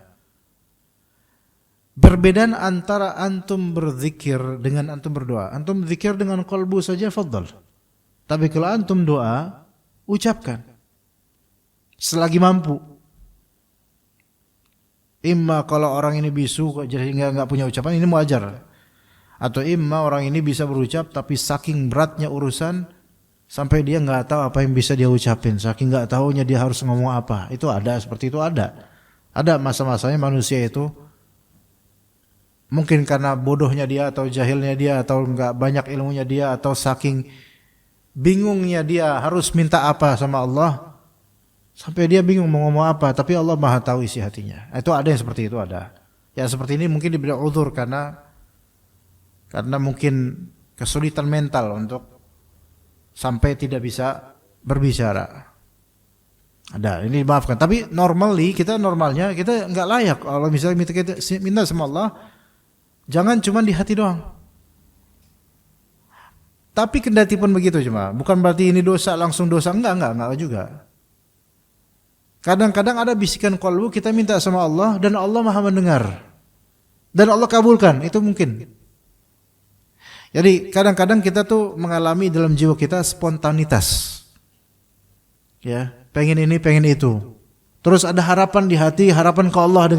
perbedaan antara antum berzikir dengan antum berdoa. Antum berzikir dengan qalbu saja, fadhal. Tapi kalau antum doa, ucapkan selagi mampu. Imma kalau orang ini bisu jadi enggak punya ucapan, ini muajar. Atau imma orang ini bisa berucap tapi saking beratnya urusan sampai dia enggak tahu apa yang bisa dia ucapin, saking enggak tahunya dia harus ngomong apa. Itu ada, seperti itu ada. Ada masa-masanya manusia itu mungkin karena bodohnya dia atau jahilnya dia atau enggak banyak ilmunya dia atau saking bingungnya dia harus minta apa sama Allah, Sampai dia bingung mau ngomong apa, tapi Allah Maha tahu isi hatinya. Itu ada yang seperti itu, ada. Yang seperti ini mungkin diberi uzur karena mungkin kesulitan mental untuk sampai tidak bisa berbicara. Ada, ini dimaafkan. Tapi normalnya kita nggak layak kalau misalnya minta sama Allah, jangan cuma di hati doang. Tapi kendati pun begitu cuma, bukan berarti ini dosa langsung dosa, enggak juga. Kadang-kadang ada bisikan qalbu kita minta sama Allah dan Allah Maha mendengar. Dan Allah kabulkan, itu mungkin. Jadi kadang-kadang kita tuh mengalami dalam jiwa kita spontanitas. Ya, pengen ini, pengen itu. Terus ada harapan di hati, harapan ke Allah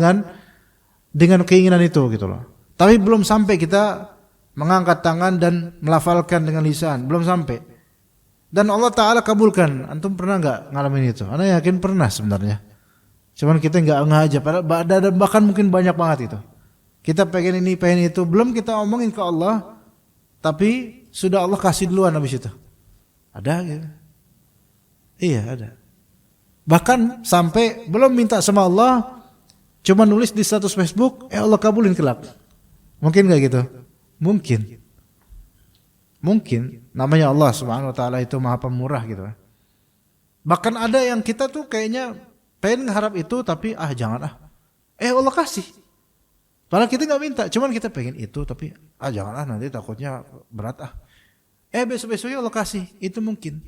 dengan keinginan itu gitu loh. Tapi belum sampai kita mengangkat tangan dan melafalkan dengan lisan, belum sampai. Dan Allah Ta'ala kabulkan. Antum pernah enggak ngalamin itu? Ana yakin pernah sebenarnya. Cuman kita enggak ngeh aja. Padahal bahkan mungkin banyak banget itu. Kita pengen ini, pengen itu. Belum kita omongin ke Allah, tapi sudah Allah kasih duluan habis itu. Ada gitu. Iya ada. Bahkan sampai belum minta sama Allah, cuma nulis di status Facebook, Allah kabulin kelak. Mungkin enggak gitu? Mungkin. Namanya Allah Subhanahu wa taala itu Maha Pemurah gitu. Bahkan ada yang kita tuh kayaknya pengen ngeharap itu tapi jangan Allah kasih. Padahal kita enggak minta, cuman kita pengen itu tapi jangan nanti takutnya berat besok-besoknya Allah kasih. Itu mungkin.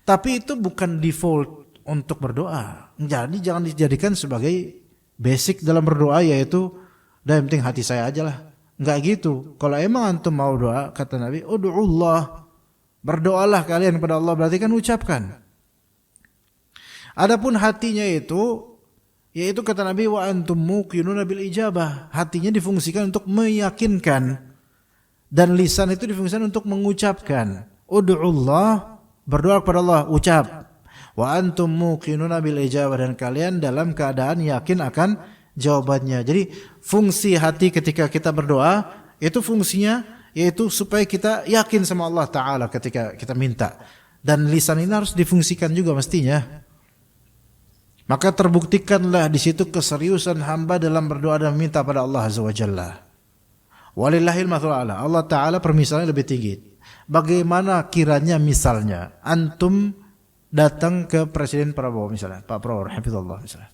Tapi itu bukan default untuk berdoa. Jadi jangan dijadikan sebagai basic dalam berdoa, yaitu yang penting hati saya aja lah. Enggak gitu. Kalau emang antum mau doa, kata Nabi, ud'ullah. Berdoalah kalian kepada Allah, berarti kan ucapkan. Adapun hatinya itu, yaitu kata Nabi, wa antum muqinuna bil ijabah. Hatinya difungsikan untuk meyakinkan, dan lisan itu difungsikan untuk mengucapkan. Ud'ullah, berdoa kepada Allah, ucap. Wa antum muqinuna bil ijabah, dan kalian dalam keadaan yakin akan jawabannya. Jadi fungsi hati ketika kita berdoa itu fungsinya yaitu supaya kita yakin sama Allah Ta'ala ketika kita minta. Dan lisan ini harus difungsikan juga mestinya. Maka terbuktikanlah di situ keseriusan hamba dalam berdoa dan meminta pada Allah Azza wa Jalla. Walillahil mathlul a'la. Allah Ta'ala permisalannya lebih tinggi. Bagaimana kiranya misalnya antum datang ke Presiden Prabowo misalnya, Pak Prabowo hafizallah misalnya.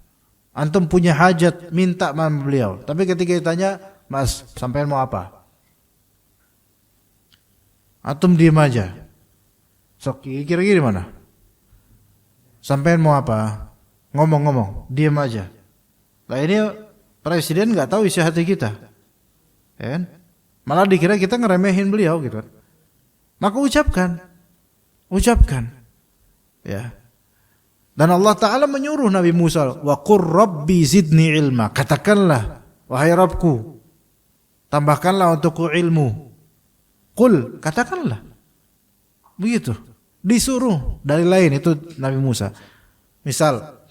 Antum punya hajat, minta sama beliau. Tapi ketika ditanya, Mas, sampean mau apa? Antum diam aja. Sok, kira-kira mana? Sampean mau apa? Ngomong-ngomong, diam aja. Nah ini presiden nggak tahu isi hati kita, kan? Malah dikira kita ngeremehin beliau gitu. Maka ucapkan, ya. Dan Allah Ta'ala menyuruh Nabi Musa, wa qur rabbi zidni ilma. Katakanlah, wahai Rabbku, tambahkanlah untukku ilmu. Qul, katakanlah. Begitu. Disuruh dari lain, itu Nabi Musa. Misal,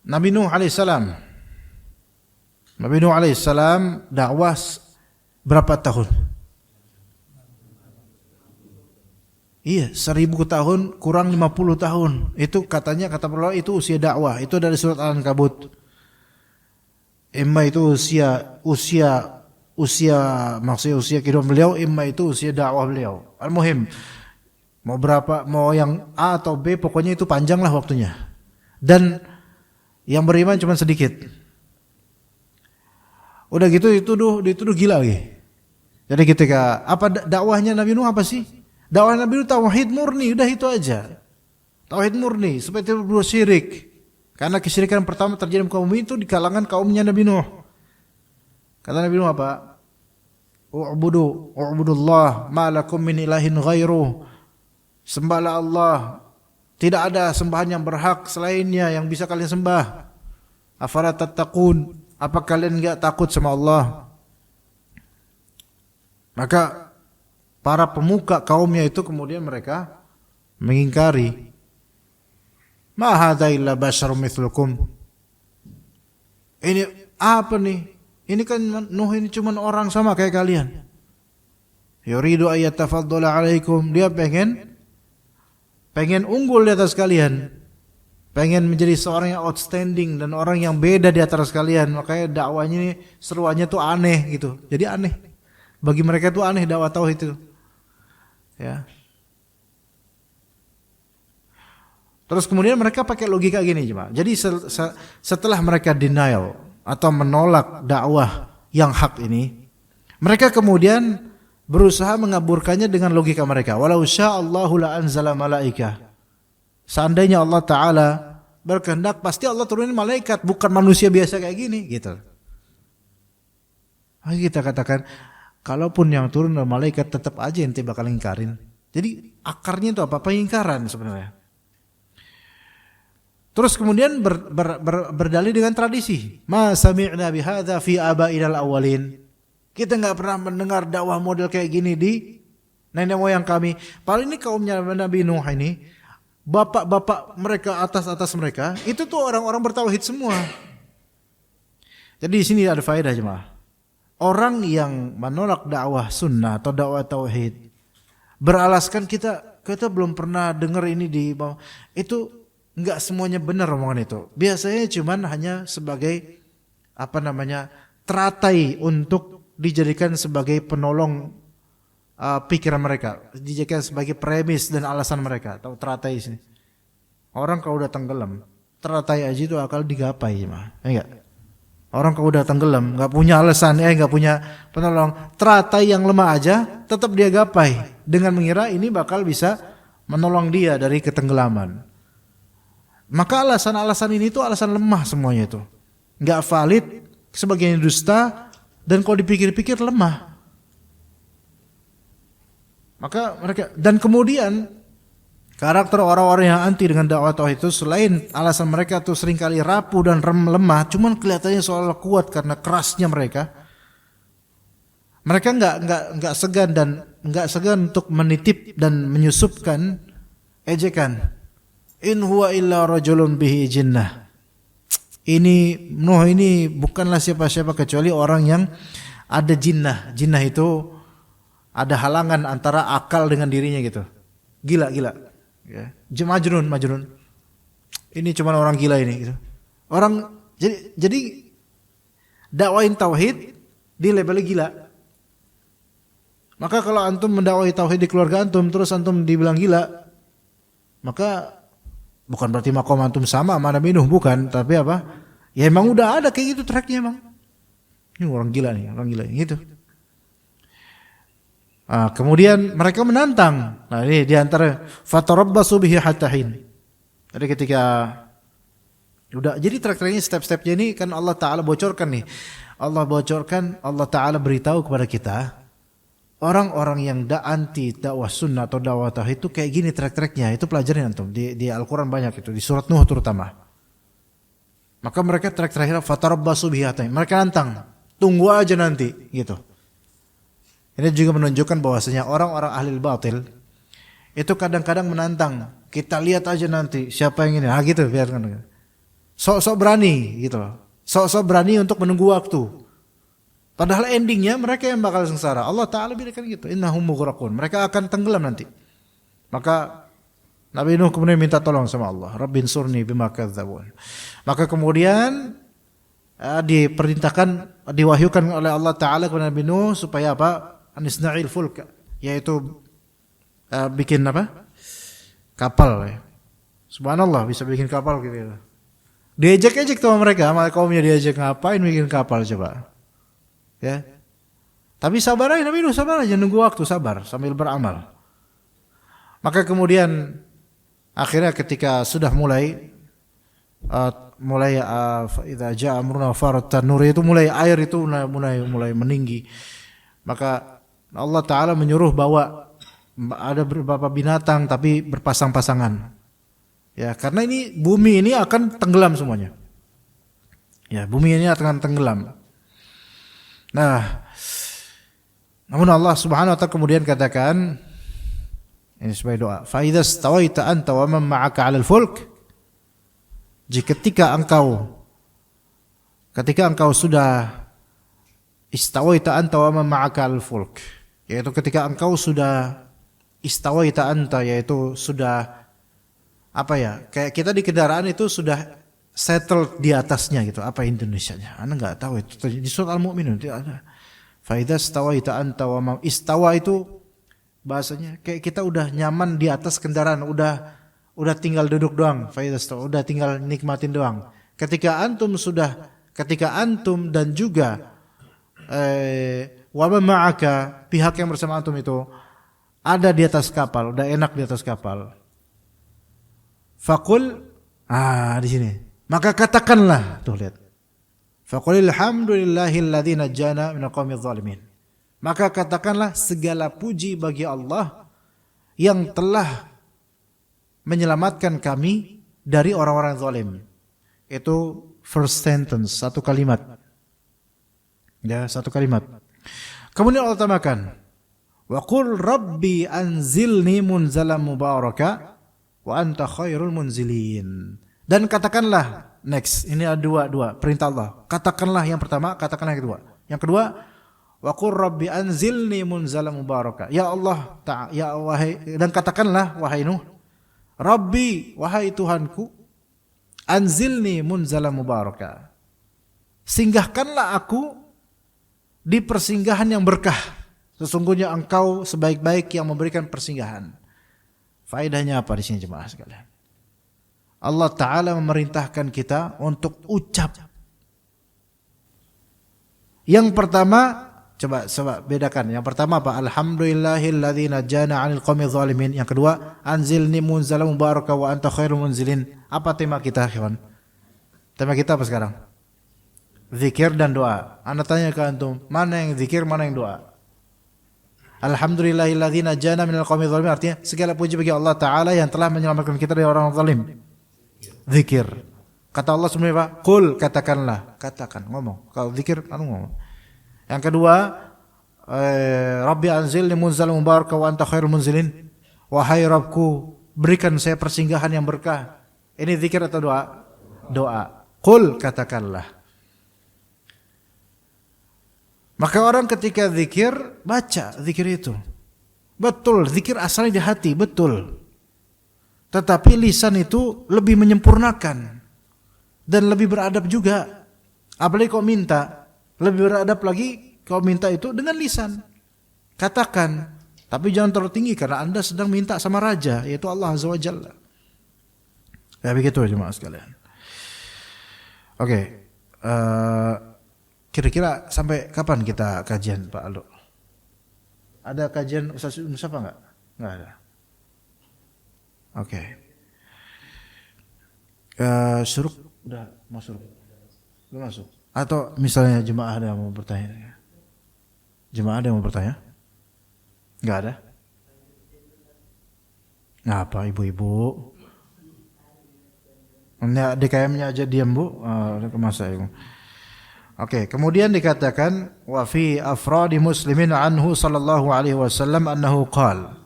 Nabi Nuh alaihissalam. Nabi Nuh alaihissalam dakwah berapa tahun? Iya, 1000 tahun kurang 50 tahun. Itu katanya, kata Allah, itu usia dakwah. Itu dari surat Al-Ankabut. Imma itu usia maksudnya usia kehidupan beliau, imma itu usia dakwah beliau. Al-muhim, mau berapa, mau yang A atau B, pokoknya itu panjang lah waktunya. Dan yang beriman cuma sedikit. Udah gitu dituduh gila lagi. Jadi ketika apa dakwahnya Nabi Nuh apa sih? Dakwah Nabi Nuh tauhid murni, udah itu aja. Tauhid murni, supaya tidak berbuat syirik. Karena kesyirikan pertama terjadi di kaum itu di kalangan kaumnya Nabi Nuh. Kata Nabi Nuh apa? U'budullah ma lakum min ilahin ghairuh. Sembahlah Allah. Tidak ada sembahan yang berhak selainnya yang bisa kalian sembah. Afala tattaqun? Apa kalian enggak takut sama Allah? Maka para pemuka kaumnya itu kemudian mereka mengingkari. Ma hadza illa basyarum mithlukum. Ini apa nih? Ini kan Nuh ini cuma orang sama kayak kalian. Yuridu ayatafaddala alaikum. Dia pengen pengen unggul di atas kalian, pengen menjadi seorang yang outstanding dan orang yang beda di atas kalian, makanya dakwahnya ini seruannya tuh aneh gitu. Jadi aneh. Bagi mereka tuh aneh dakwah tauhid itu. Ya. Terus kemudian mereka pakai logika gini, coba. Jadi setelah mereka denial atau menolak dakwah yang hak ini, mereka kemudian berusaha mengaburkannya dengan logika mereka. Walau sya'allahu la anzala malaikah. Seandainya Allah Ta'ala berkehendak, pasti Allah turunin malaikat, bukan manusia biasa kayak gini, gitu. Maka kita katakan, kalaupun yang turun dari malaikat, tetap aja ente bakal ingkarin. Jadi akarnya itu apa? Pengingkaran sebenarnya. Terus kemudian berdalil dengan tradisi. Ma sami'na bihadza fi aba'ina al-awwalin. Kita enggak pernah mendengar dakwah model kayak gini di nenek moyang kami. Padahal ini kaumnya Nabi Nuh ini, bapak-bapak mereka, atas mereka, itu tuh orang-orang bertauhid semua. Jadi di sini ada faedah jemaah. Orang yang menolak dakwah sunnah atau dakwah tauhid beralaskan kita belum pernah dengar ini di bawah. Itu enggak semuanya benar omongan itu. Biasanya cuman hanya sebagai teratai untuk dijadikan sebagai penolong pikiran mereka, dijadikan sebagai premis dan alasan mereka. Tahu teratai sini. Orang kalau udah tenggelam, teratai aja itu akal digapai, mah. Enggak. Orang kalau udah tenggelam, enggak punya alasan, enggak punya penolong, teratai yang lemah aja tetap dia gapai dengan mengira ini bakal bisa menolong dia dari ketenggelaman. Maka alasan-alasan ini tuh alasan lemah semuanya itu. Enggak valid, sebagian dusta, dan kalau dipikir-pikir lemah. Maka mereka, dan kemudian karakter orang-orang yang anti dengan dakwah tauhid itu, selain alasan mereka tuh seringkali rapuh dan lemah, cuman kelihatannya seolah kuat karena kerasnya mereka. Mereka enggak segan untuk menitip dan menyusupkan ejekan. In huwa illa rajulun bihi jinnah. Ini Nuh ini bukanlah siapa-siapa kecuali orang yang ada jinnah. Jinnah itu ada halangan antara akal dengan dirinya gitu. Gila. Ya. Majnun. Ini cuma orang gila ini gitu. Orang jadi dakwain tauhid dilabeli gila. Maka kalau antum mendakwai tauhid di keluarga antum terus antum dibilang gila, maka bukan berarti makom antum sama Nabi Nuh, bukan, tapi apa? Ya emang udah ada kayak gitu tracknya emang. Ini orang gila gitu. Kemudian mereka menantang. Nah ini diantara fatarabbasu bihi hatta hin. Jadi ketika udah, jadi track-tracknya step-stepnya ini kan Allah Ta'ala bocorkan nih. Allah Ta'ala beritahu kepada kita, orang-orang yang anti dakwah sunnah atau dakwah tauhid itu kayak gini track-tracknya. Itu pelajarin antum di Al-Quran banyak itu, di surat Nuh terutama. Maka mereka track-tracknya fatarabbasu bihi hatta hin. Mereka nantang, tunggu aja nanti gitu. Ini juga menunjukkan bahwasanya orang-orang ahli batil itu kadang-kadang menantang. Kita lihat aja nanti siapa yang ini. Gitu biarkan. Sok-sok berani gitu. Sok-sok berani untuk menunggu waktu. Padahal endingnya mereka yang bakal sengsara. Allah Ta'ala bilang gitu. Innahum mughraqun. Mereka akan tenggelam nanti. Maka Nabi Nuh kemudian minta tolong sama Allah. Rabbin surni bima kadzabun. Maka kemudian diperintahkan, diwahyukan oleh Allah Ta'ala kepada Nabi Nuh supaya apa? Anisna'il fulka, yaitu bikin apa? Kapal ya. Subhanallah, bisa bikin kapal gitu. Diajak-ajak sama mereka, sama kaumnya diajak, ngapain bikin kapal coba. Ya. Tapi sabar aja Nabi Nuh, sabar aja, nunggu waktu, sabar sambil beramal. Maka kemudian akhirnya ketika sudah mulai idza jaa amruna farat tanur, itu mulai air itu mulai meninggi. Maka Allah Ta'ala menyuruh bawa ada beberapa binatang tapi berpasang-pasangan. Ya, karena ini bumi ini akan tenggelam semuanya. Ya, bumi ini akan tenggelam. Nah, namun Allah Subhanahu wa taala kemudian katakan ini sebagai doa, fa idza stawaita anta wa man ma'aka 'alal fulk, ketika engkau sudah istawaita anta wa man ma'aka 'alal fulk, yaitu ketika engkau sudah istawaita anta, yaitu sudah apa ya? Kayak kita di kendaraan itu sudah settled di atasnya gitu. Apa Indonesianya? Anda nggak tahu itu. Di surat Al-Mu'minun itu ada. Fa idza stawaita anta wa ma istawa itu bahasanya kayak kita udah nyaman di atas kendaraan, udah tinggal duduk doang. Fa idza stawa, udah tinggal nikmatin doang. Ketika antum dan juga wa ma ma'aka, pihak yang bersama antum itu ada di atas kapal, udah enak di atas kapal. Faqul, di sini. Maka katakanlah, tuh lihat. Faqulil hamdulillahilladzi najjana minal qaumidz zalimin. Maka katakanlah segala puji bagi Allah yang telah menyelamatkan kami dari orang-orang zalim. Itu first sentence, satu kalimat. Ya, satu kalimat. Kemudian Allah tambahkan, wa qul rabbi anzilni munzalan mubaraka wa anta khairul munzilin. Dan katakanlah, next, ini ada dua perintah Allah. Katakanlah yang pertama, katakanlah yang kedua. Yang kedua, wa qur rabbi anzilni munzalan mubaraka. Ya Allah, dan katakanlah wahai Nuh, Rabbi, wahai Tuhanku, anzilni munzalan mubaraka. Singgahkanlah aku di persinggahan yang berkah. Sesungguhnya engkau sebaik-baik yang memberikan persinggahan. Faedahnya apa di sini jemaah sekalian? Allah Ta'ala memerintahkan kita untuk ucap. Yang pertama, coba bedakan. Yang pertama apa? Alhamdulillahilladzi najjana 'anil qaumidz zalimin. Yang kedua, anzilni munzalan mubaraka wa anta khairul munzilin. Apa tema kita, kawan? Tema kita apa sekarang? Zikir dan doa. Anda tanya ke antum, mana yang zikir, mana yang doa? Alhamdulillahilladzi najjana minal qaumidz zalimin artinya segala puji bagi Allah Ta'ala yang telah menyelamatkan kita dari orang zalim. Zikir. Kata Allah sebenarnya apa? Qul, katakanlah. Katakan, ngomong. Kalau zikir, ngomong. Yang kedua, Rabbi anzilni munzalan mubaraka wa anta khairul munzilin. Wahai Rabbku, berikan saya persinggahan yang berkah. Ini zikir atau doa? Doa. Qul, katakanlah. Maka orang ketika zikir, baca zikir itu. Betul, zikir asalnya di hati, betul. Tetapi lisan itu lebih menyempurnakan dan lebih beradab juga. Apalagi kau minta, lebih beradab lagi kau minta itu dengan lisan. Katakan, tapi jangan terlalu tinggi karena Anda sedang minta sama raja, yaitu Allah Azza wa Jalla. Ya begitu jemaah sekalian. Oke, kira-kira sampai kapan kita kajian Pak Aldo? Ada kajian Ustaz Mustafa enggak? Enggak ada. Oke. Syuruk udah masuk. Belum masuk. Atau misalnya jemaah ada yang mau bertanya. Jemaah ada yang mau bertanya? Enggak ada? Ngapa ibu-ibu? DKM-nya aja diam, Bu. Ke masa itu. Oke, kemudian dikatakan wa fi afradi muslimin anhu sallallahu alaihi wasallam annahu qala.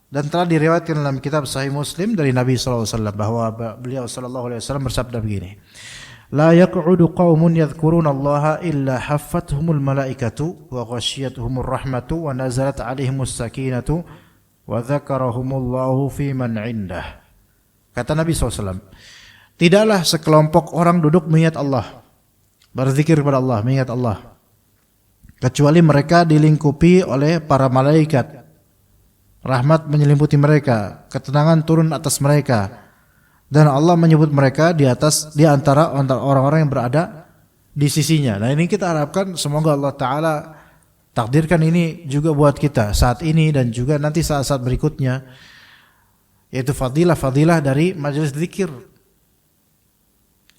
Dan telah diriwayatkan dalam kitab Sahih Muslim dari Nabi sallallahu alaihi wasallam bahwa beliau sallallahu alaihi wasallam bersabda begini. La yaq'udu qaumun yadhkuruna Allah illa haffathumul malaikatu wa ghasyiyatuhumur rahmatu wa nazalat alaihimus sakinatu wa dzakarahumullahu fi man 'indah. Kata Nabi SAW, tidaklah sekelompok orang duduk mengingat Allah, berzikir kepada Allah, mengingat Allah, kecuali mereka dilingkupi oleh para malaikat. Rahmat menyelimuti mereka, ketenangan turun atas mereka, dan Allah menyebut mereka di antara orang-orang yang berada di sisinya. Nah ini kita harapkan semoga Allah Ta'ala takdirkan ini juga buat kita saat ini dan juga nanti saat-saat berikutnya, yaitu fadilah dari majelis zikir.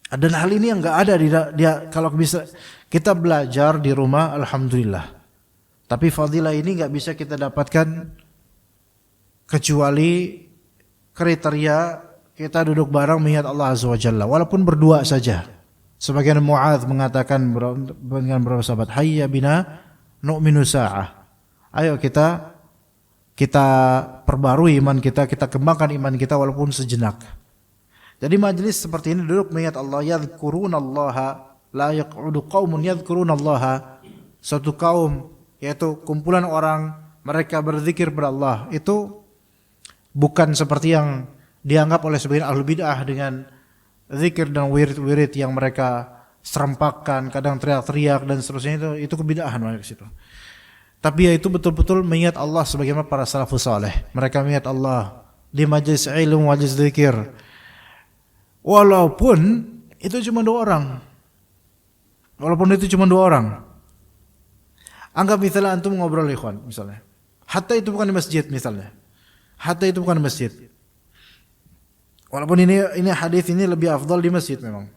Dan hal ini yang enggak ada kalau bisa kita belajar di rumah, alhamdulillah. Tapi fadilah ini enggak bisa kita dapatkan kecuali kriteria kita duduk bareng mengingat Allah Azza wa Jalla, walaupun berdua saja. Sebagian Mu'adz mengatakan dengan beberapa sahabat, hayya bina nu'minu sa'ah. Ayo kita perbarui iman kita kembangkan iman kita walaupun sejenak. Jadi majelis seperti ini duduk mengingat Allah, yadhkurunallaha la yaq'udu qaumun yadhkurunallaha. Suatu kaum, yaitu kumpulan orang, mereka berzikir kepada Allah, itu bukan seperti yang dianggap oleh sebagian ahlul bid'ah dengan zikir dan wirid-wirid yang mereka serempakkan, kadang teriak-teriak dan seterusnya, itu kebid'ahan mereka situ. Tapi ya itu betul-betul mengingat Allah sebagaimana para salafus saleh. Mereka mengingat Allah di majelis ilmu, majelis zikir. Walaupun itu cuma 2 orang. Anggap misalnya antum ngobrol ikhwan misalnya. Hatta itu bukan di masjid misalnya. Walaupun ini hadis ini lebih afdal di masjid memang.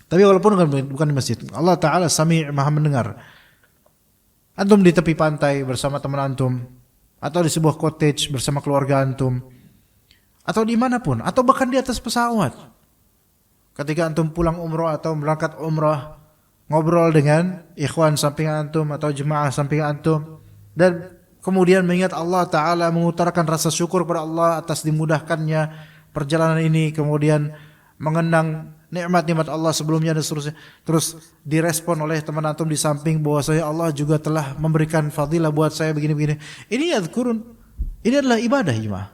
Tapi walaupun bukan di masjid, Allah Ta'ala Sami' Maha mendengar. Antum di tepi pantai bersama teman antum, atau di sebuah cottage bersama keluarga antum, atau dimanapun, atau bahkan di atas pesawat. Ketika antum pulang umrah atau berangkat umrah, ngobrol dengan ikhwan samping antum atau jemaah samping antum, dan kemudian mengingat Allah Ta'ala, mengutarakan rasa syukur kepada Allah atas dimudahkannya perjalanan ini, kemudian mengenang nikmat-nikmat Allah sebelumnya dan seterusnya. Terus direspon oleh teman antum di samping bahwa Allah juga telah memberikan fadilah buat saya begini-begini. Ini yadhkurun. Ini adalah ibadah jemaah.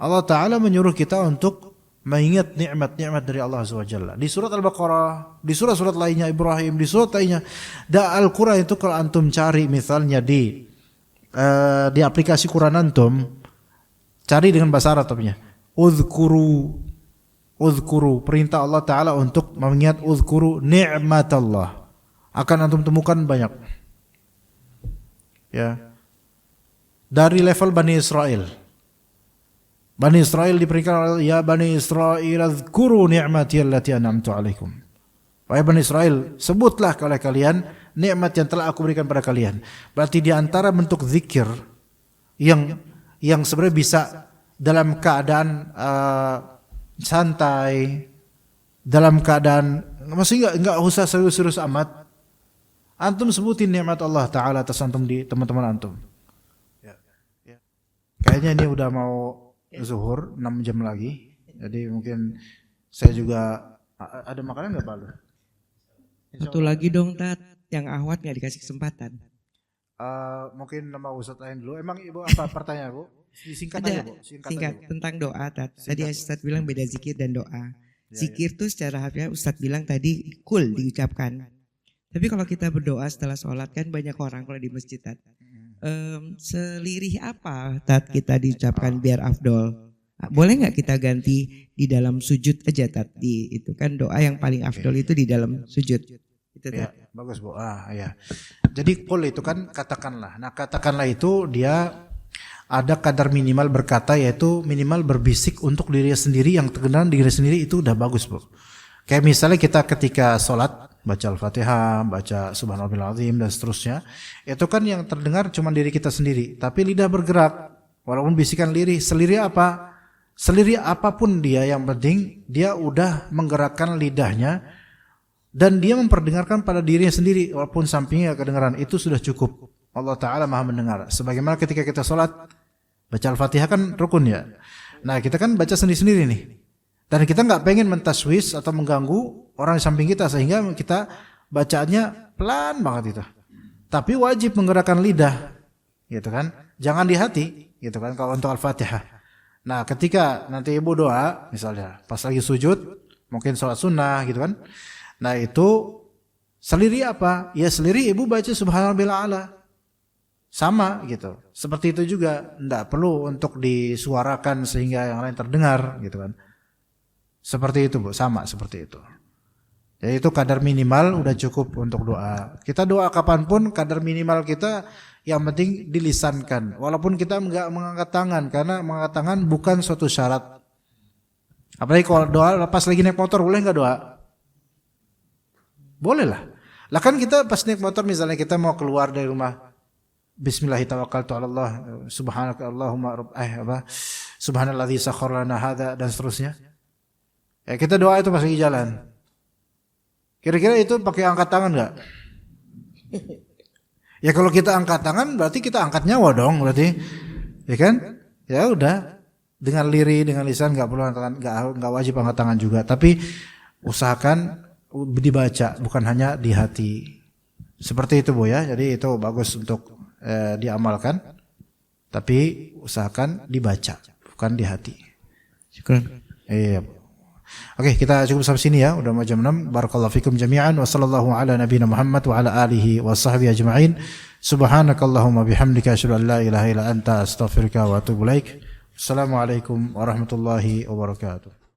Allah Ta'ala menyuruh kita untuk mengingat nikmat-nikmat dari Allah Azza wa Jalla. Di surat Al-Baqarah, di surat-surat lainnya Ibrahim, di surat lainnya. Dan Al-Quran itu kalau antum cari misalnya di aplikasi Quran antum, cari dengan bahasa Arab topnya. Uzkuru, perintah Allah Ta'ala untuk mengingat uzkuru ni'mat Allah. Akan antum temukan banyak. Ya. Dari level Bani Israel. Bani Israel diperingatkan, ya Bani Israel uzkuru ni'mati allati an'amtu alaikum. Wahai Bani Israel, sebutlah oleh kalian nikmat yang telah aku berikan pada kalian. Berarti di antara bentuk zikir yang sebenarnya bisa dalam keadaan santai, dalam keadaan masih enggak usah serius-serius amat, antum sebutin nikmat Allah Ta'ala atas antum di teman-teman antum. Ya. Kayaknya ini udah mau zuhur 6 jam lagi, jadi mungkin saya juga ada makanan nggak Pak Lu? Satu lagi dong Tat, yang Ahwat nggak dikasih kesempatan. Mungkin nama Ustadz lain dulu. Emang Ibu apa pertanyaan Bu? Singkat aja Bu. Singkat aja, Bu. Tentang doa Tat. Tadi Ustadz bilang beda zikir dan doa. Zikir tuh secara harfiah Ustadz bilang tadi cool diucapkan. Tapi kalau kita berdoa setelah sholat kan banyak orang kalau di masjid Tat. Selirih apa Tat kita diucapkan biar afdol? Boleh nggak kita ganti di dalam sujud aja Tat? Itu kan doa yang paling afdol itu di dalam sujud. Itu ya, bagus Bu. Ya. Jadi qul itu kan katakanlah. Nah, katakanlah itu dia ada kadar minimal berkata, yaitu minimal berbisik untuk diri sendiri, yang terdengar diri sendiri itu udah bagus Bu. Kayak misalnya kita ketika sholat baca Al-Fatihah, baca Subhanallahil Azim dan seterusnya, itu kan yang terdengar cuma diri kita sendiri, tapi lidah bergerak walaupun bisikan lirih. Selirih apa? Selirih apapun dia, yang penting dia udah menggerakkan lidahnya dan dia memperdengarkan pada dirinya sendiri walaupun sampingnya kedengaran, itu sudah cukup. Allah Ta'ala Maha mendengar. Sebagaimana ketika kita sholat baca Al-Fatihah kan rukun ya. Nah kita kan baca sendiri-sendiri nih, dan kita nggak pengen mentaswis atau mengganggu orang di samping kita, sehingga kita bacaannya pelan banget itu. Tapi wajib menggerakkan lidah, gitu kan? Jangan di hati, gitu kan? Kalau untuk Al-Fatihah. Nah ketika nanti ibu doa, misalnya pas lagi sujud, mungkin sholat sunnah, gitu kan? Nah itu selirih apa? Ya selirih ibu baca Subhanallahil A'la. Sama gitu. Seperti itu juga, enggak perlu untuk disuarakan sehingga yang lain terdengar, gitu kan. Seperti itu Bu, sama seperti itu. Jadi itu kadar minimal udah cukup untuk doa. Kita doa kapanpun kadar minimal kita yang penting dilisankan. Walaupun kita enggak mengangkat tangan, karena mengangkat tangan bukan suatu syarat. Apalagi kalau doa pas lagi naik motor, boleh enggak doa? Boleh lah. Lah kan kita pas naik motor misalnya kita mau keluar dari rumah, Bismillahirrahmanirrahim, subhanaka Allahumma subhanalladzi sakhkhara lana hadza dan seterusnya. Ya kita doa itu pas lagi jalan. Kira-kira itu pakai angkat tangan enggak? Ya kalau kita angkat tangan berarti kita angkat nyawa dong berarti. Ya kan? Ya udah, dengan lirih, dengan lisan enggak perlu angkat tangan, enggak wajib angkat tangan juga, tapi usahakan dibaca, bukan hanya di hati. Seperti itu Bu ya. Jadi itu bagus untuk diamalkan, tapi usahakan dibaca, bukan di hati. Syukran. Iya. Oke, kita cukup sampai sini ya. Udah mau jam 6. Barakallahu fikum jami'an wa sallallahu ala nabiyina Muhammad wa ala alihi wa sahbihi ajma'in. Subhanakallahumma bihamdika asyhadu an la ilaha illa anta astaghfiruka wa atubu ilaik. Assalamualaikum warahmatullahi wabarakatuh.